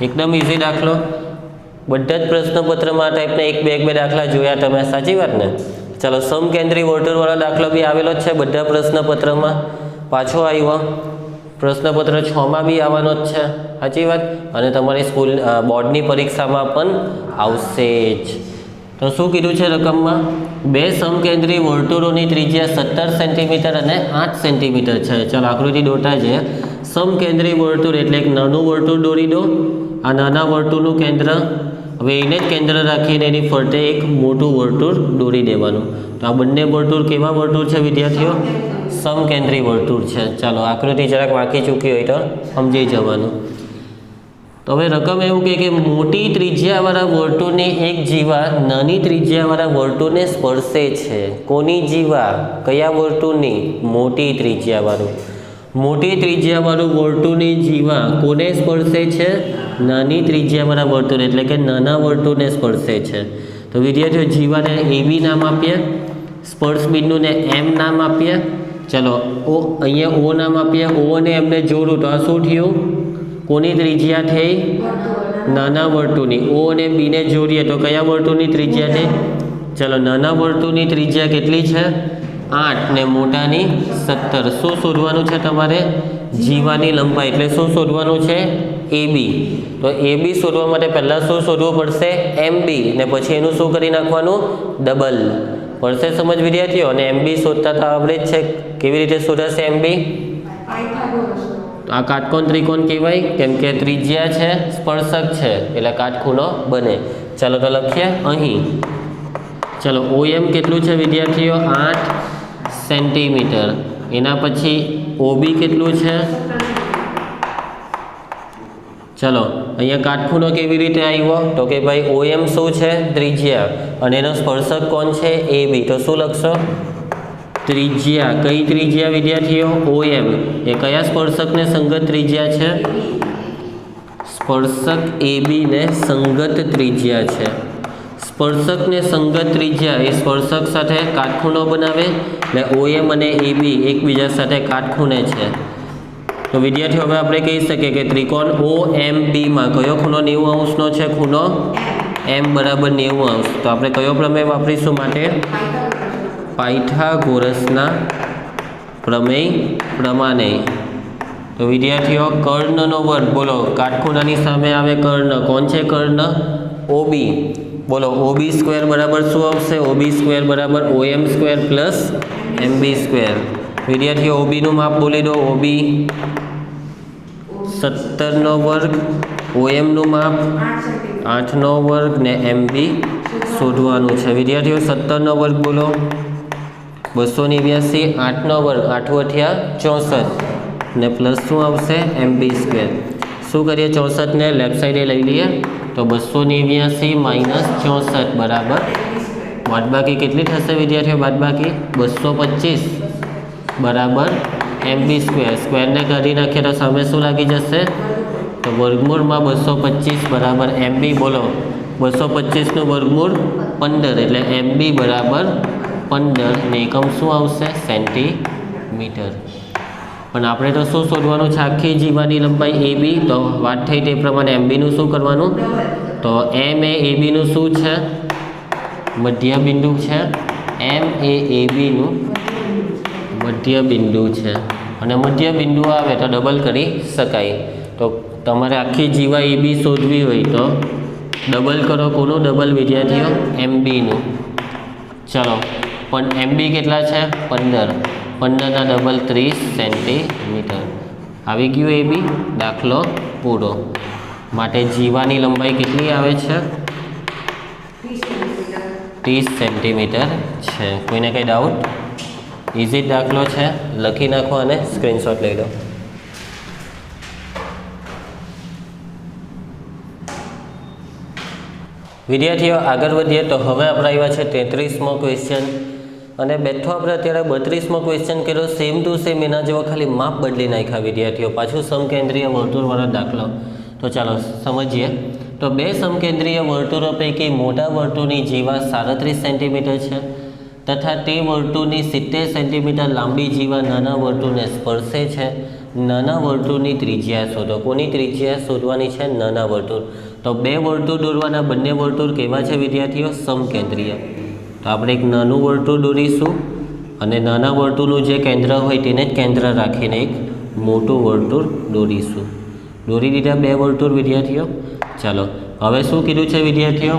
એકદમ ઇઝી દાખલો. બધા જ પ્રશ્નપત્રમાં આ ટાઈપના 1 2 દાખલા જોયા તમે, સાચી વાત ને? ચાલો સમકેન્દ્રી વર્તુળવાળો દાખલો બી આવેલો જ છે બધા પ્રશ્નપત્રમાં, પાછો આવ્યો. પ્રશ્નપત્ર 6માં બી આવવાનો જ છે, સાચી વાત. અને તમારી સ્કૂલ બોર્ડની પરીક્ષામાં પણ આવશે જ. તો શું કીધું છે રકમમાં? 2 સમકેન્દ્રી વર્તુળોની ત્રિજ્યા 17 સેન્ટીમીટર અને 8 સેન્ટીમીટર છે. ચાલો આકૃતિ દોરતા જઈએ. સમકેન્દ્રી વર્તુળ એટલે એક નાનું વર્તુળ દોરી દો. આ નાના વર્તુળનું કેન્દ્ર, હવે એને જ કેન્દ્ર રાખીને એની ફરતે એક મોટું વર્તુળ દોરી દેવાનું. તો આ બંને વર્તુળ કેવા વર્તુળ છે વિદ્યાર્થીઓ? સમકેન્દ્રી વર્તુળ છે. ચાલો આકૃતિ જરાક વાંકી ચૂકી હોય તો સમજી જવાનું. તો હવે રકમ એવું કે મોટી ત્રિજ્યાવાળા વર્તુળની એક જીવા નાની ત્રિજ્યાવાળા વર્તુળને સ્પર્શે છે. કોની જીવા? કયા વર્તુળની? મોટી ત્રિજ્યાવાળું. મોટી ત્રિજ્યાવાળું વર્તુળની જીવા કોને સ્પર્શે છે? નાની ત્રિજ્યાવાળા વર્તુળ એટલે કે નાના વર્તુળને સ્પર્શે છે. તો વિદ્યાર્થીઓ જીવાને AB નામ આપીએ, સ્પર્શ બિંદુને M નામ આપીએ. ચલો અહીંયા O નામ આપીએ. O અને M ને જોડું તો આ શું થયું? કોની ત્રિજ્યા થઈ? નાના વર્તુળની. O અને B ને જોડીએ તો કયા વર્તુળની ત્રિજ્યા થઈ? ચલો નાના વર્તુળની ત્રિજ્યા કેટલી છે? 8 ને મોટાની 17. શું શોધવાનું છે તમારે? જીવાની લંબાઈ. એટલે શું શોધવાનું છે? AB. તો AB શોધવા માટે પહેલાં શું શોધવું પડશે? MB. ને પછી એનું શું કરી નાખવાનું? ડબલ. પડશે સમજ વિદ્યાર્થીઓ? અને MB શોધતા તો આવડે જ છે. કેવી રીતે શોધાશે MB? આ કાટકોણ ત્રિકોણ કહેવાય, કેમ કે ત્રિજ્યા છે, સ્પર્શક છે, એટલે કાટખૂણો બને. ચાલો તો લખીએ અહીં. ચલો OM કેટલું છે વિદ્યાર્થીઓ? 8 સેન્ટીમીટર. એના પછી OB કેટલું છે? ચલો અહીંયા કાટખૂણો કેવી રીતે આવ્યો? તો કે ભાઈ OM શું છે? ત્રિજ્યા. અને એનો સ્પર્શક કોણ છે? AB. તો શું લખશો? ત્રિજ્યા. કઈ ત્રિજ્યા વિદ્યાર્થીઓ? OM. એ કયા સ્પર્શકને સંગત ત્રિજ્યા છે? સ્પર્શક AB ને સંગત ત્રિજ્યા છે. સ્પર્શકને સંગત ત્રિજ્યા એ સ્પર્શક સાથે કાટખૂણો બનાવે, એટલે OM અને AB એકબીજા સાથે કાટખૂણે છે. તો વિદ્યાર્થીઓ હવે આપણે કહી શકીએ કે ત્રિકોણ OMB માં કયો ખૂણો 90 અંશનો છે? ખૂણો M બરાબર 90 અંશ. તો આપણે કયો પ્રમેય વાપરીશું માટે? પાયથાગોરસના પ્રમેય પ્રમાણે. તો વિદ્યાર્થીઓ કર્ણનો વર્ગ બોલો. કાટખૂણાની સામે આવે કર્ણ. કોણ છે કર્ણ? OB. બોલો OB સ્ક્વેર બરાબર શું આવશે? OB સ્ક્વેર બરાબર OM square plus MB square. વિદ્યાર્થીઓ OB નું માપ બોલી દો. OB 17 નો વર્ગ, OM નું માપ 8 નો વર્ગ ને MB શોધવાનું છે. વિદ્યાર્થીઓ 17 નો વર્ગ બોલો. 289. 8 નો વર્ગ 8 × 64 ને પ્લસ શું આવશે? MB square. શું કરીએ? 64 ને લેફ્ટ સાઈડે લઈ લઈએ તો 289 - 64 બરાબર બાદબાકી કેટલી થશે વિદ્યાર્થીઓ? બાદબાકી 225 બરાબર MB સ્ક્વેર. સ્ક્વેરને કાઢી નાખીએ તો સામે શું લાગી જશે? તો વર્ગમૂળમાં 225 બરાબર MB. બોલો 225 નું વર્ગમૂળ 15 એટલે MB બરાબર 15 ને એકમ શું આવશે? સેન્ટીમીટર. પણ આપણે તો શું શોધવાનું છે? આખી જીવાની લંબાઈ AB. તો વાત થઈ તે પ્રમાણે MB નું શું કરવાનું? તો M એ AB નું શું છે? મધ્ય બિંદુ છે. M એ AB નું મધ્ય બિંદુ છે. અને મધ્ય બિંદુ આવે તો ડબલ કરી શકાય. તો તમારે આખી જીવા AB શોધવી હોય તો ડબલ કરો. કોનું ડબલ વિદ્યાર્થીઓ? MB નું. ચલો પણ MB કેટલા છે? 15. 15 ના ડબલ 30 સેન્ટીમીટર. આવી ગયું AB. દાખલો પૂરો. માટે જીવાની લંબાઈ કેટલી આવે છે? 30 સેન્ટીમીટર છે. કોઈને કંઈ ડાઉટ? ઇઝી દાખલો છે, લખી નાખો અને સ્ક્રીનશોટ લઈ લો. વિદ્યાર્થીઓ આગળ વધીએ તો હવે આપણે આવ્યા છે 33મો ક્વેશ્ચન. અને બેઠો આપણે અત્યારે 32મો ક્વેશ્ચન કર્યો. સેમ ટુ સેમ એના જેવો ખાલી માપ બદલી નાખ્યા વિદ્યાર્થીઓ. પાછું સમકેન્દ્રીય વર્તુળવાળો દાખલો. તો ચાલો સમજીએ. તો 2 સમકેન્દ્રીય વર્તુળો પૈકી મોટા વર્તુળની જીવા 37 સેન્ટીમીટર છે તથા તે વર્તુળની 70 સેન્ટીમીટર લાંબી જીવા નાના વર્તુળને સ્પર્શે છે. નાના વર્તુળની ત્રિજ્યા શોધો. કોની ત્રિજ્યા શોધવાની છે? નાના વર્તુળ. તો બે વર્તુળ દોરવાના, બંને વર્તુળ કેવા છે વિદ્યાર્થીઓ? સમકેન્દ્રીય. તો આપણે એક નાનું વર્તુળ દોરીશું અને નાના વર્તુળનું જે કેન્દ્ર હોય તેને જ કેન્દ્ર રાખીને એક મોટું વર્તુળ દોરીશું. દોરી દીધા બે વર્તુળ વિદ્યાર્થીઓ. ચાલો હવે શું કીધું છે વિદ્યાર્થીઓ?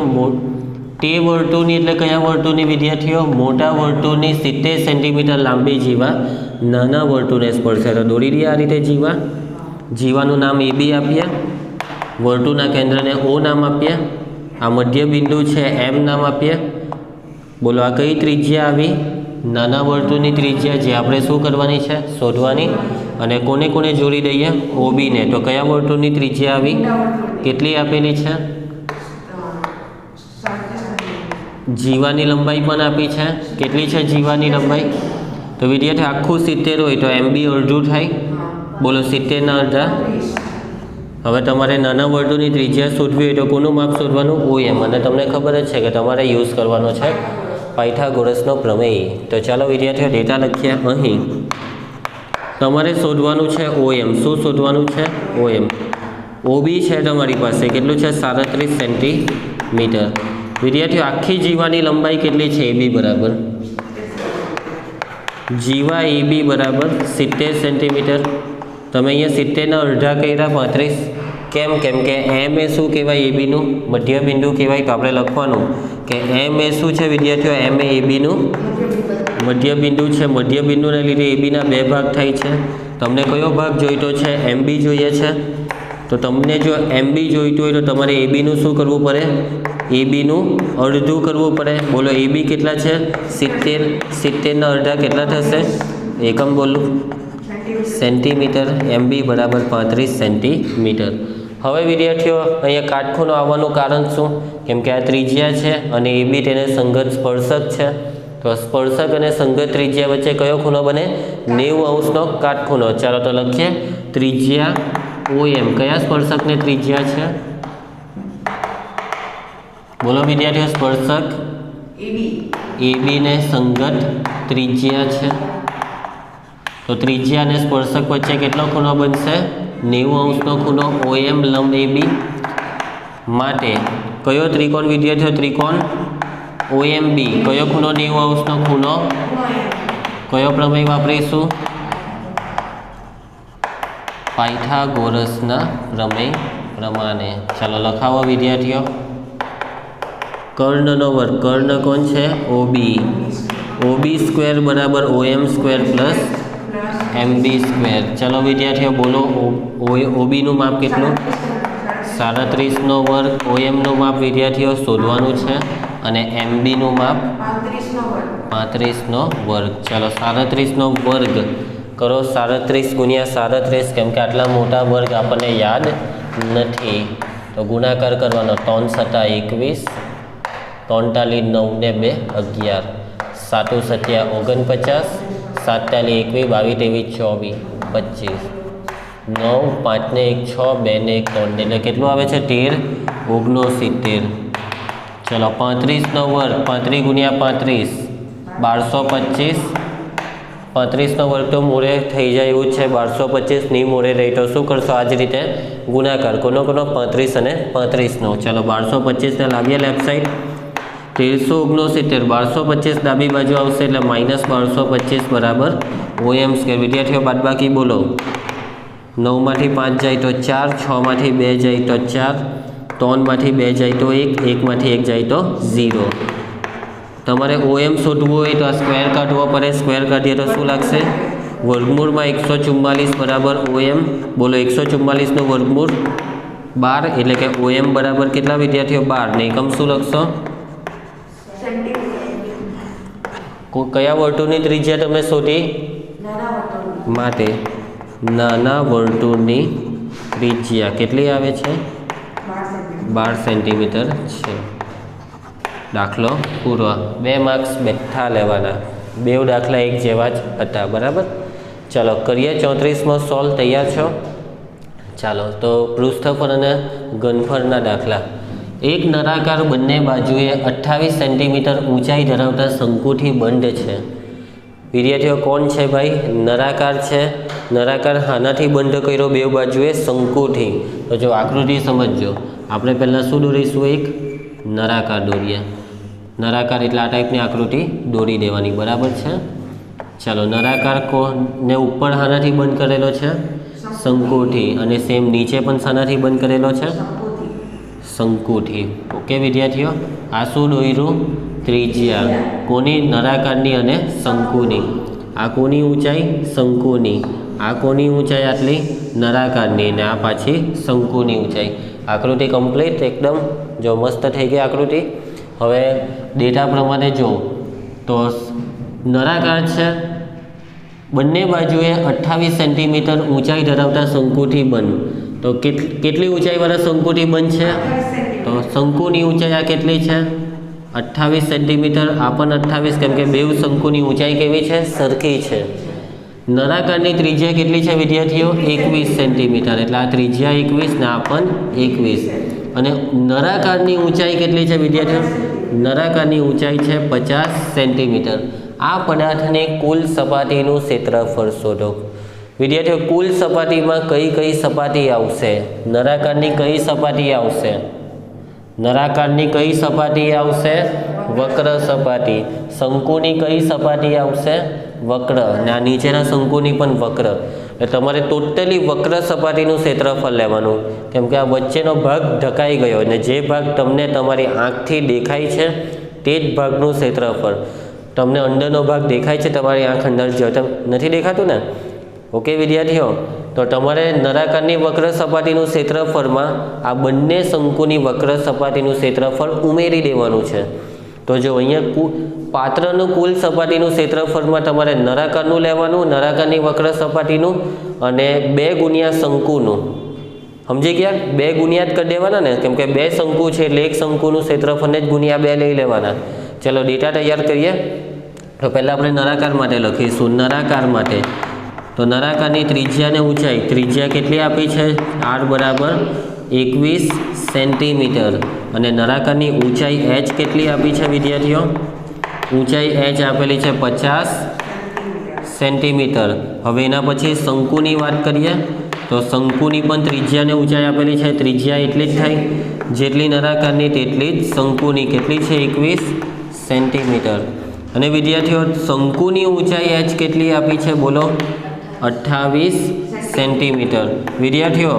તે વર્તુળની એટલે કયા વર્તુળની વિદ્યાર્થીઓ? મોટા વર્તુળની 70 સેન્ટીમીટર લાંબી જીવા નાના વર્તુળને સ્પર્શે. તો દોરી દઈએ આ રીતે જીવા. જીવાનું નામ AB આપ્યા, વર્તુળના કેન્દ્રને O નામ આપ્યા, આ મધ્ય બિંદુ છે M નામ આપ્યા. બોલો આ કઈ ત્રિજ્યા આવી? નાના વર્તુળની ત્રિજ્યા, જે આપણે શું કરવાની છે? શોધવાની. અને કોને કોને જોડી દઈએ? OB ને. તો કયા વર્તુળની ત્રિજ્યા આવી? કેટલી આપેલી છે? જીવાની લંબાઈ પણ આપી છે. કેટલી છે જીવાની લંબાઈ? તો વિદ્યાર્થી આખું 70 હોય તો MB અડધું થાય. બોલો 70 ના અડધા. હવે તમારે નાના વર્તુળની ત્રિજ્યા શોધવી હોય તો કોનું માપ શોધવાનું? OM. અને તમને ખબર જ છે કે તમારે યુઝ કરવાનો છે પાયથાગોરસનો પ્રમેય. તો ચાલો વિદ્યાર્થીઓ ડેટા લખીએ. અહીં તમારે શોધવાનું છે OM. શું શોધવાનું છે? OM. OB છે તમારી પાસે, કેટલું છે? 37 સેન્ટીમીટર. વિદ્યાર્થીઓ આખી જીવાની લંબાઈ કેટલી છે? AB બરાબર, જીવા AB બરાબર 70 સેન્ટીમીટર. તમે અહીંયા 70 ના અડધા કર્યા 35. કેમ? કેમ કે M એ શું કહેવાય? ABનું મધ્ય બિંદુ કહેવાય. તો આપણે લખવાનું કે M એ શું છે વિદ્યાર્થીઓ? M એ ABનું મધ્ય બિંદુ છે. મધ્ય બિંદુને લીધે ABના બે ભાગ થાય છે. તમને કયો ભાગ જોઈતો છે? MB જોઈએ છે. તો તમને જો MB જોઈતું હોય તો તમારે ABનું શું કરવું પડે? ABનું અડધું કરવું પડે. બોલો AB કેટલા છે? 70. 70 ના અડધા કેટલા થશે? એકમ બોલું સેન્ટીમીટર. MB બરાબર 35 સેન્ટીમીટર. હવે વિદ્યાર્થીઓ અહીંયા કાટખૂણો આવવાનું કારણ શું? કેમ કે આ ત્રિજ્યા છે અને AB તેને સંગત સ્પર્શક છે. તો સ્પર્શક અને સંગત ત્રિજ્યા વચ્ચે કયો ખૂણો બને? 90 અંશનો કાટખૂણો. ચાલો તો લખીએ. ત્રિજ્યા OM કયા સ્પર્શકને ત્રિજ્યા છે? બોલો વિદ્યાર્થીઓ. સ્પર્શક AB ને સંગત ત્રિજ્યા છે. તો ત્રિજ્યા અને સ્પર્શક વચ્ચે કેટલો ખૂણો બનશે? 90 અંશનો ખૂણો. OM લંબ AB માટે કયો ત્રિકોણ વિદ્યાર્થીઓ? ત્રિકોણ OMB. કયો ખૂણો 90 અંશનો ખૂણો? કયો પ્રમેય વાપરીશું? પાયથાગોરસના પ્રમેય પ્રમાણે. ચાલો લખાવો વિદ્યાર્થીઓ. કર્ણનો વર્ગ. કર્ણ કોણ છે? OB. OB સ્ક્વેર બરાબર OM square plus MB square. ચાલો વિદ્યાર્થીઓ બોલો OBનું માપ કેટલું? 37 નો વર્ગ. OMનું માપ વિદ્યાર્થીઓ શોધવાનું છે અને MBનું માપ 35 નો વર્ગ. ચાલો 37 નો વર્ગ કરો. 37 ગુણ્યા 37, કેમ કે આટલા મોટા વર્ગ આપણને યાદ નથી તો ગુણાકાર કરવાનો. 3 સત્તા 21, 43 9 ને 2 11, 7 સત્યા 49, 7 તાલી 21, 22 23 24 25, 9 5 ને 1 6, 2 ને 1 3, એટલે કેટલું આવે છે? 13 69. ચલો 35 નો વર્ગ. 35 ગુણ્યા 35 1225. 35 નો વર્ગ તો મોરે થઈ જાય એવું છે. 1225 ની મોરે રહી તો શું કરશો? આ જ રીતે ગુણાકાર. કોનો 35 અને 35 નો. ચલો 1225 ને લાવીએ લેફ્ટ સાઈડ. 1369. 1225 ડાબી બાજુ આવશે એટલે -1225 બરાબર OM સ્ક્વેર. વિદ્યાર્થીઓ બાદબાકી બોલો. 9 માંથી 5 જાય તો 4, 6 માંથી 2 જાય તો 4, 3 માંથી 2 જાય તો 1, 1 માંથી 1 જાય તો 0. તમારે OM શોધવું હોય તો આ સ્ક્વેર કાઢવો પડે. સ્ક્વેર કાઢીએ તો શું લાગશે? વર્ગમૂળમાં 144 બરાબર OM. બોલો 144 નું વર્ગમૂળ 12, એટલે કે OM બરાબર કેટલા વિદ્યાર્થીઓ? 12. ને એકમ શું લખશો? કયા વર્તુળની ત્રિજ્યા તમે શોધી? માટે નાના વર્તુળની ત્રિજ્યા કેટલી આવે છે? 12 સેન્ટીમીટર છે. દાખલો પૂરો. 2 માર્ક્સ બેઠા લેવાના. બે દાખલા એક જેવા જ હતા. બરાબર. ચાલો કરીએ 34માં સોલ્વ. તૈયાર છો? ચાલો તો પૃષ્ઠફળ અને ઘનફળના દાખલા. એક નળાકાર બંને બાજુએ 28 સેન્ટીમીટર ઊંચાઈ ધરાવતા શંકુથી બંધ છે। વિદ્યાર્થીઓ કોણ છે ભાઈ? નળાકાર છે। નળાકાર હાનાથી બંધ કર્યો બે બાજુએ? શંકુથી। તો જો આકૃતિ સમજજો, આપણે પહેલાં શું દોરીશું? એક નળાકાર દોરીએ। નળાકાર એટલે આ ટાઈપની આકૃતિ દોરી દેવાની, બરાબર છે? ચાલો, નળાકાર કોને ઉપર હાનાથી બંધ કરેલો છે? શંકુથી। અને સેમ નીચે પણ શાનાથી બંધ કરેલો છે? શંકુથી। ઓકે વિદ્યાર્થીઓ, આ શું દોર્યું? ત્રિજ્યા કોની? નળાકારની અને શંકુની। આ કોની ઊંચાઈ? શંકુની। આ કોની ઊંચાઈ? આટલી નળાકારની। ને આ પાછી શંકુની ઊંચાઈ। આકૃતિ કમ્પ્લીટ એકદમ, જો મસ્ત થઈ ગઈ આકૃતિ। હવે ડેટા પ્રમાણે જો તો નળાકાર છે, બંને બાજુએ 28 સેન્ટીમીટર ઊંચાઈ ધરાવતા શંકુથી બંધ। તો કેટલી ઊંચાઈવાળા શંકુથી બંધ છે? તો શંકુની ઊંચાઈ આ કેટલી છે? 28 સેન્ટીમીટર। આ પણ 28, કેમ કે બેઉ શંકુની ઊંચાઈ કેવી છે? સરખી છે। નળાકારની ત્રિજ્યા કેટલી છે વિદ્યાર્થીઓ? 21 સેન્ટીમીટર। એટલે આ ત્રિજ્યા 21 ને આ પણ 21। અને નળાકારની ઊંચાઈ કેટલી છે વિદ્યાર્થીઓ? નળાકારની ઊંચાઈ છે 50 સેન્ટીમીટર। આ પદાર્થની કુલ સપાટીનું ક્ષેત્રફળ શોધો। વિદ્યાર્થીઓ, કુલ સપાટીમાં કઈ કઈ સપાટી આવશે? નળાકારની કઈ સપાટી આવશે? નળાકારની કઈ સપાટી આવશે? વક્ર સપાટી। શંકુની કઈ સપાટી આવશે? વક્ર। અને આ નીચેના શંકુની પણ વક્ર। એટલે તમારે ટોટલી વક્ર સપાટીનું ક્ષેત્રફળ લેવાનું, કેમ કે આ વચ્ચેનો ભાગ ઢકાઈ ગયો અને જે ભાગ તમને તમારી આંખથી દેખાય છે તે જ ભાગનું ક્ષેત્રફળ। તમને અંદરનો ભાગ દેખાય છે, તમારી આંખ અંદર નથી દેખાતું ને? ઓકે વિદ્યાર્થીઓ, તો તમારે નળાકારની વક્ર સપાટીનું ક્ષેત્રફળમાં આ બંને શંકુની વક્ર સપાટીનું ક્ષેત્રફળ ઉમેરી દેવાનું છે। તો જો અહીંયા પાત્રનું કુલ સપાટીનું ક્ષેત્રફળમાં તમારે નળાકારનું લેવાનું, નળાકારની વક્ર સપાટીનું, અને 2 ગુણ્યા શંકુનું। સમજી ગયા? 2 ગુણ્યા જ કરી દેવાના ને, કેમ કે 2 શંકુ છે એટલે એક શંકુનું ક્ષેત્રફળને જ ગુણ્યા 2 લઈ લેવાના। ચલો ડેટા તૈયાર કરીએ। તો પહેલાં આપણે નળાકાર માટે લખીશું। નળાકાર માટે તો નળાકારની ત્રિજ્યા અને ઊંચાઈ, ત્રિજ્યા કેટલી આપી છે? r બરાબર 21 સેન્ટીમીટર। અને નળાકારની ઊંચાઈ h કેટલી આપી છે વિદ્યાર્થીઓ? ઊંચાઈ h આપેલી છે 50 સેન્ટીમીટર। હવે એના પછી શંકુની વાત કરીએ તો શંકુની પણ ત્રિજ્યા અને ઊંચાઈ આપેલી છે। ત્રિજ્યા એટલી જ થાય જેટલી નળાકારની તેટલી જ શંકુની, કેટલી છે? 21 સેન્ટીમીટર। અને વિદ્યાર્થીઓ, શંકુની ઊંચાઈ h કેટલી આપી છે? બોલો? 28 સેન્ટીમીટર। વિદ્યાર્થીઓ,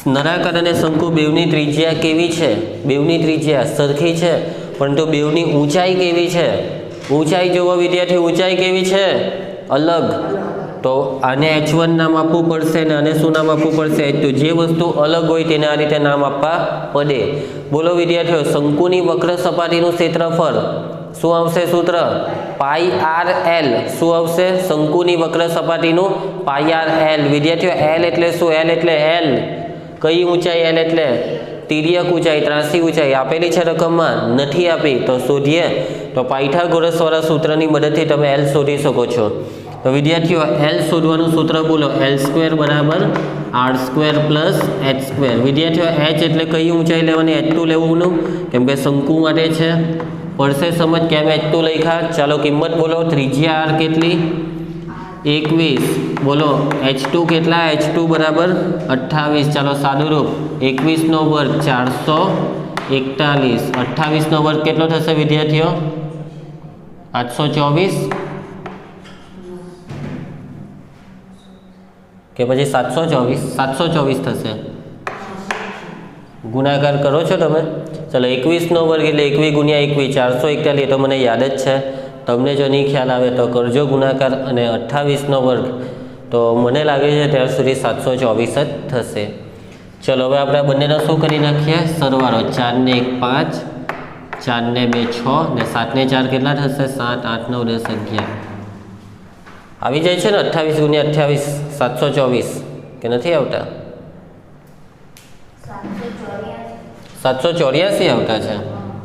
નળાકાર અને શંકુ બેવની ત્રિજ્યા કેવી છે? બેવની ત્રિજ્યા સરખી છે, પરંતુ બેવની ઊંચાઈ કેવી છે? ઊંચાઈ જોવો વિદ્યાર્થી, ઊંચાઈ કેવી છે? અલગ। તો આને h1 નામ આપવું પડશે ને આને શું નામ આપવું પડશે? h2। જે વસ્તુ અલગ હોય તેને આ રીતે નામ આપવા પડે। બોલો વિદ્યાર્થીઓ, શંકુની વક્ર સપાટીનું ક્ષેત્રફળ શું આવશે? સૂત્ર πr_l। શું આવશે? શંકુની વક્ર સપાટીનું πr_l। વિદ્યાર્થીઓ, l એટલે શું? l એટલે l, કઈ ઊંચાઈ? l એટલે તિર્યક ઊંચાઈ, ત્રાસી ઊંચાઈ। આપેલી છે રકમમાં? નથી આપી, તો શોધીએ। તો પાયથાગોરસવાળા સૂત્રની મદદથી તમે l શોધી શકો છો। તો વિદ્યાર્થીઓ, l શોધવાનું સૂત્ર બોલો? l² બરાબર r² પ્લસ h²। વિદ્યાર્થીઓ, h એટલે કઈ ઊંચાઈ લેવાની? h2 લેવાનું, કેમ કે શંકુ માટે છે। પડશે સમજ કેમ h2 લખ્યા? ચાલો કિંમત બોલો। ત્રિજ્યા r કેટલી? 21। બોલો h2 કેટલા? h2 બરાબર 28। ચાલો સાદુરૂપ, 21 નો વર્ગ 441। 28 નો વર્ગ કેટલો થશે વિદ્યાર્થીઓ? 824 કે પછી 724? 724 થશે। ગુણાકાર કરો છો તમે? ચલો 21 નો વર્ગ એટલે 21 ગુણ્યા 21 441, તો મને યાદ જ છે। તમને જો નહીં ખ્યાલ આવે તો કરજો ગુણાકાર। અને 28 નો વર્ગ તો મને લાગે છે ત્યાર સુધી 724 જ થશે। ચલો હવે આપણે બંનેનો શું કરી નાખીએ? સરવાળો। 4 ને 1 5, 4 ને 2 6 ને 7 ને 4 કેટલા થશે? 7 8 9 10 11 આવી જાય છે ને? 28 ગુણ્યા 28 724 કે નથી આવતા? 784 આવતા છે।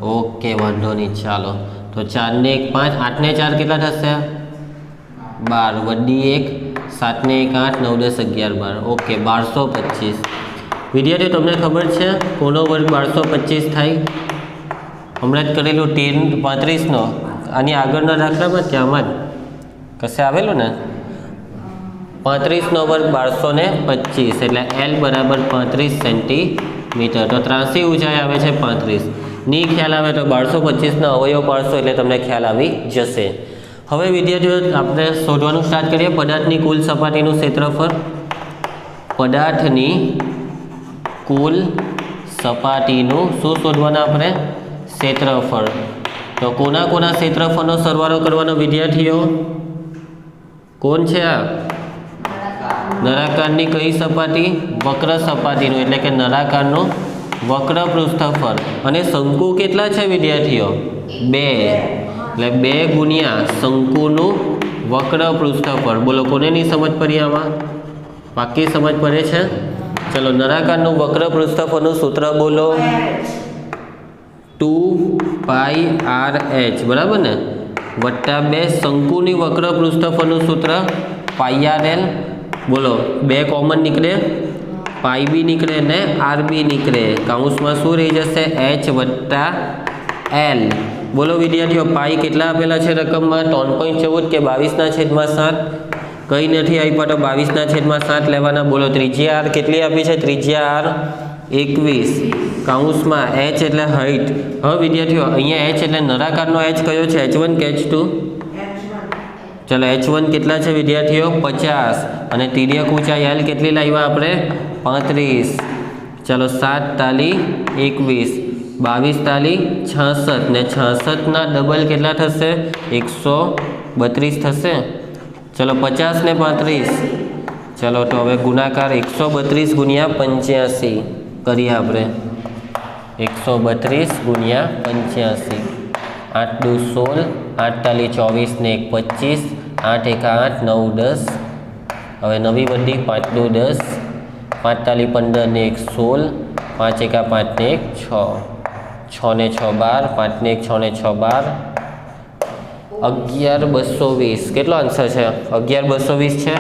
ઓકે, વાંધો નહીં। ચાલો તો 4 ને 1 5, 8 ને 4 કેટલા થશે? 12 વડી 1, 7 ને 1 8 9 10 11 12। ઓકે, 1225। વિદ્યાર્થીઓ તમને ખબર છે કોનો વર્ગ 1225 થાય? હમણાં જ કરેલું 10 આની આગળના દાખલામાં ત્યાંમાં જ કશે આવેલું ને 35નો વર્ગ 1225 એટલે L બરાબર 35 સેન્ટીમીટર. તો ત્રાસી ઊંચાઈ આવે છે 35. ની ખ્યાલ આવે તો 1225ના અવયવ પાડશો એટલે તમને ખ્યાલ આવી જશે. હવે વિદ્યાર્થીઓ આપણે શોધવાનું સ્ટાર્ટ કરીએ. પદાર્થની કુલ સપાટીનું ક્ષેત્રફળ. પદાર્થની કુલ સપાટીનું શું શોધવાના આપણે? ક્ષેત્રફળ. તો કોના ક્ષેત્રફળનો સરવાળો કરવાનો વિદ્યાર્થીઓ? કોણ છે આ? નળાકારની કઈ સપાટી? વક્ર સપાટીનું એટલે કે નળાકારનું વક્ર પૃષ્ઠફળ. અને શંકુ કેટલા છે વિદ્યાર્થીઓ? 2. એટલે 2 ગુણ્યા શંકુનું વક્ર પૃષ્ઠફળ. બોલો કોનેની સમજ પડી આમાં? પાકી સમજ પડે છે? ચલો નળાકારનું વક્ર પૃષ્ઠફળનું સૂત્ર બોલો. 2πrh બરાબર ને વત્તા 2 શંકુની વક્ર પૃષ્ઠફળનું સૂત્ર πrl. બોલો 2 કોમન નીકળે, પાઈ બી નીકળે ને આર બી નીકળે. કાઉન્સમાં શું રહી જશે? h વત્તા l. બોલો વિદ્યાર્થીઓ પાઈ કેટલા આપેલા છે રકમમાં? 3.14 કે 22/7? કંઈ નથી આપ્યા તો 22/7 લેવાના. બોલો ત્રિજ્યા r કેટલી આપી છે? ત્રિજ્યા r 21. કાઉન્સમાં h એટલે હાઈટ. હવે વિદ્યાર્થીઓ અહીંયા h એટલે નળાકારનો h કયો છે? h1 કે h2? ચલો h1 કેટલા છે વિદ્યાર્થીઓ? 50. અને તિર્યક ઊંચાઈ l કેટલી લાવ્યા આપણે? 35. ચલો 7 તાલી 21, 22 તાલી 66 ને 66ના ડબલ કેટલા થશે? 132 થશે. ચલો 50 ને 35. ચલો તો હવે ગુણાકાર 132 ગુણ્યા 85 કરીએ આપણે. 132 ગુણ્યા 85. 8 દુ 16, 8 તાલી 24 ને 1 25, 8 એકા 8, 9 10. હવે નવી વધી 5 દુ 10, 5 તાલી 15 ને 1 16, 5 એકા 5 ને 1 6, 6 ને 6 12, 5 ને 1 6 ને 6 12, 11220. કેટલો આન્સર છે? 11220 છે.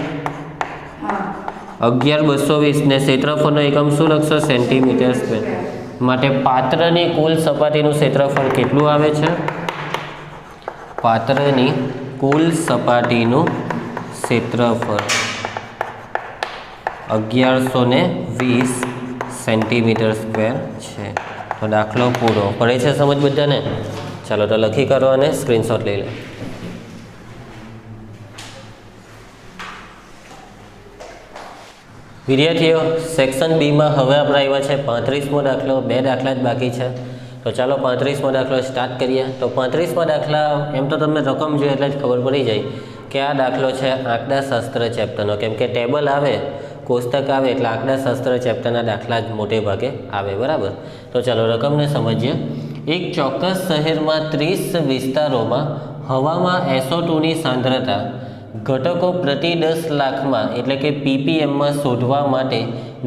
11220 ને ક્ષેત્રફળનો એકમ શું લખશો? Centimetre square. માટે પાત્રની કુલ સપાટીનું ક્ષેત્રફળ કેટલું આવે છે? પાત્રની કુલ સપાટીનું ક્ષેત્રફળ 1120 સેન્ટીમીટર સ્ક્વેર છે. તો દાખલો પૂરો. પડે છે સમજ બધાને? ચાલો તો લખી કરો અને સ્ક્રીનશોટ લઈ લો. વિદ્યાર્થીઓ સેક્શન બીમાં હવે આપણે આવ્યા છે 35મો દાખલો. 2 દાખલા જ બાકી છે. તો ચાલો 35મો દાખલો સ્ટાર્ટ કરીએ. તો 35મા દાખલા એમ તો તમને રકમ જોઈએ એટલે જ ખબર પડી જાય કે આ દાખલો છે આંકડાશાસ્ત્ર ચેપ્ટરનો. કેમ કે ટેબલ આવે, કોષ્ટક આવે એટલે આંકડાશાસ્ત્ર ચેપ્ટરના દાખલા જ મોટે ભાગે આવે. બરાબર. તો ચાલો રકમને સમજીએ. એક ચોક્કસ શહેરમાં 30 વિસ્તારોમાં હવામાં SO2ની સાંદ્રતા ઘટકો પ્રતિ 10 લાખમાં એટલે કે ppmમાં શોધવા માટે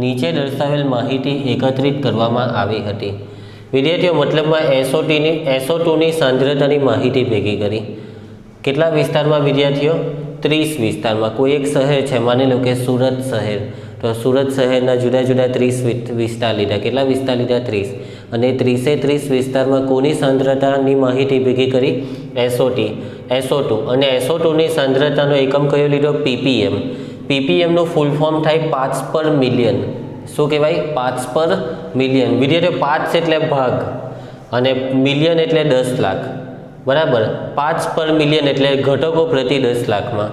નીચે દર્શાવેલ માહિતી એકત્રિત કરવામાં આવી હતી. વિદ્યાર્થીઓ મતલબમાં SO2ની સાંદ્રતાની માહિતી ભેગી કરી. કેટલા વિસ્તારમાં વિદ્યાર્થીઓ? 30 વિસ્તારમાં. કોઈ એક શહેર છે, માની લો કે સુરત શહેર. તો સુરત શહેરના જુદા જુદા 30 વિસ્તાર લીધા. કેટલા વિસ્તાર લીધા? 30. અને 30 વિસ્તારમાં કોની સાંદ્રતાની માહિતી ભેગી કરી? SO2. અને SO2ની સાંદ્રતાનો એકમ કયો લીધો? ppm. ppmનું ફૂલ ફોર્મ થાય પાર્ટ્સ પર મિલિયન. શું કહેવાય? પાર્ટ્સ પર મિલિયન. વિદ્યાર્થીઓ પાર્ટ્સ એટલે ભાગ અને મિલિયન એટલે 10 લાખ. બરાબર. પાર્ટ્સ પર મિલિયન એટલે ઘટકો પ્રતિ 10 લાખમાં.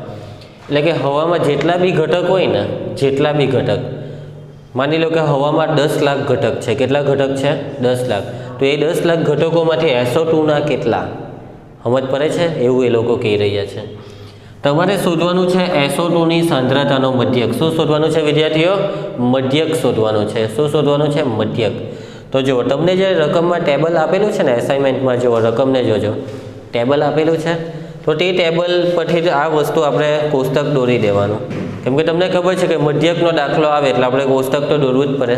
એટલે કે હવામાં જેટલા બી ઘટક હોય ને, જેટલા બી ઘટક, માની લો કે હવામાં 10 લાખ ઘટક છે. કેટલા ઘટક છે? 10 લાખ. તો એ 10 લાખ ઘટકોમાંથી SO2ના કેટલા? સમજ પડે છે? એવું એ લોકો કહી રહ્યા છે. તમારે શોધવાનું છે SO2ની સાંદ્રતાનો મધ્યક. શું શોધવાનું છે વિદ્યાર્થીઓ? મધ્યક શોધવાનું છે. શું શોધવાનું છે? મધ્યક. તો જુઓ તમને જે રકમમાં ટેબલ આપેલું છે ને એસાઇનમેન્ટમાં, જુઓ રકમને જોજો. ટેબલ આપેલું છે તો તે ટેબલ પરથી આ વસ્તુ આપણે કોષ્ટક દોરી દેવાનું કેમ કે તમને ખબર છે કે મધ્યકનો દાખલો આવે એટલે આપણે કોષ્ટક તો દોરવું જ પડે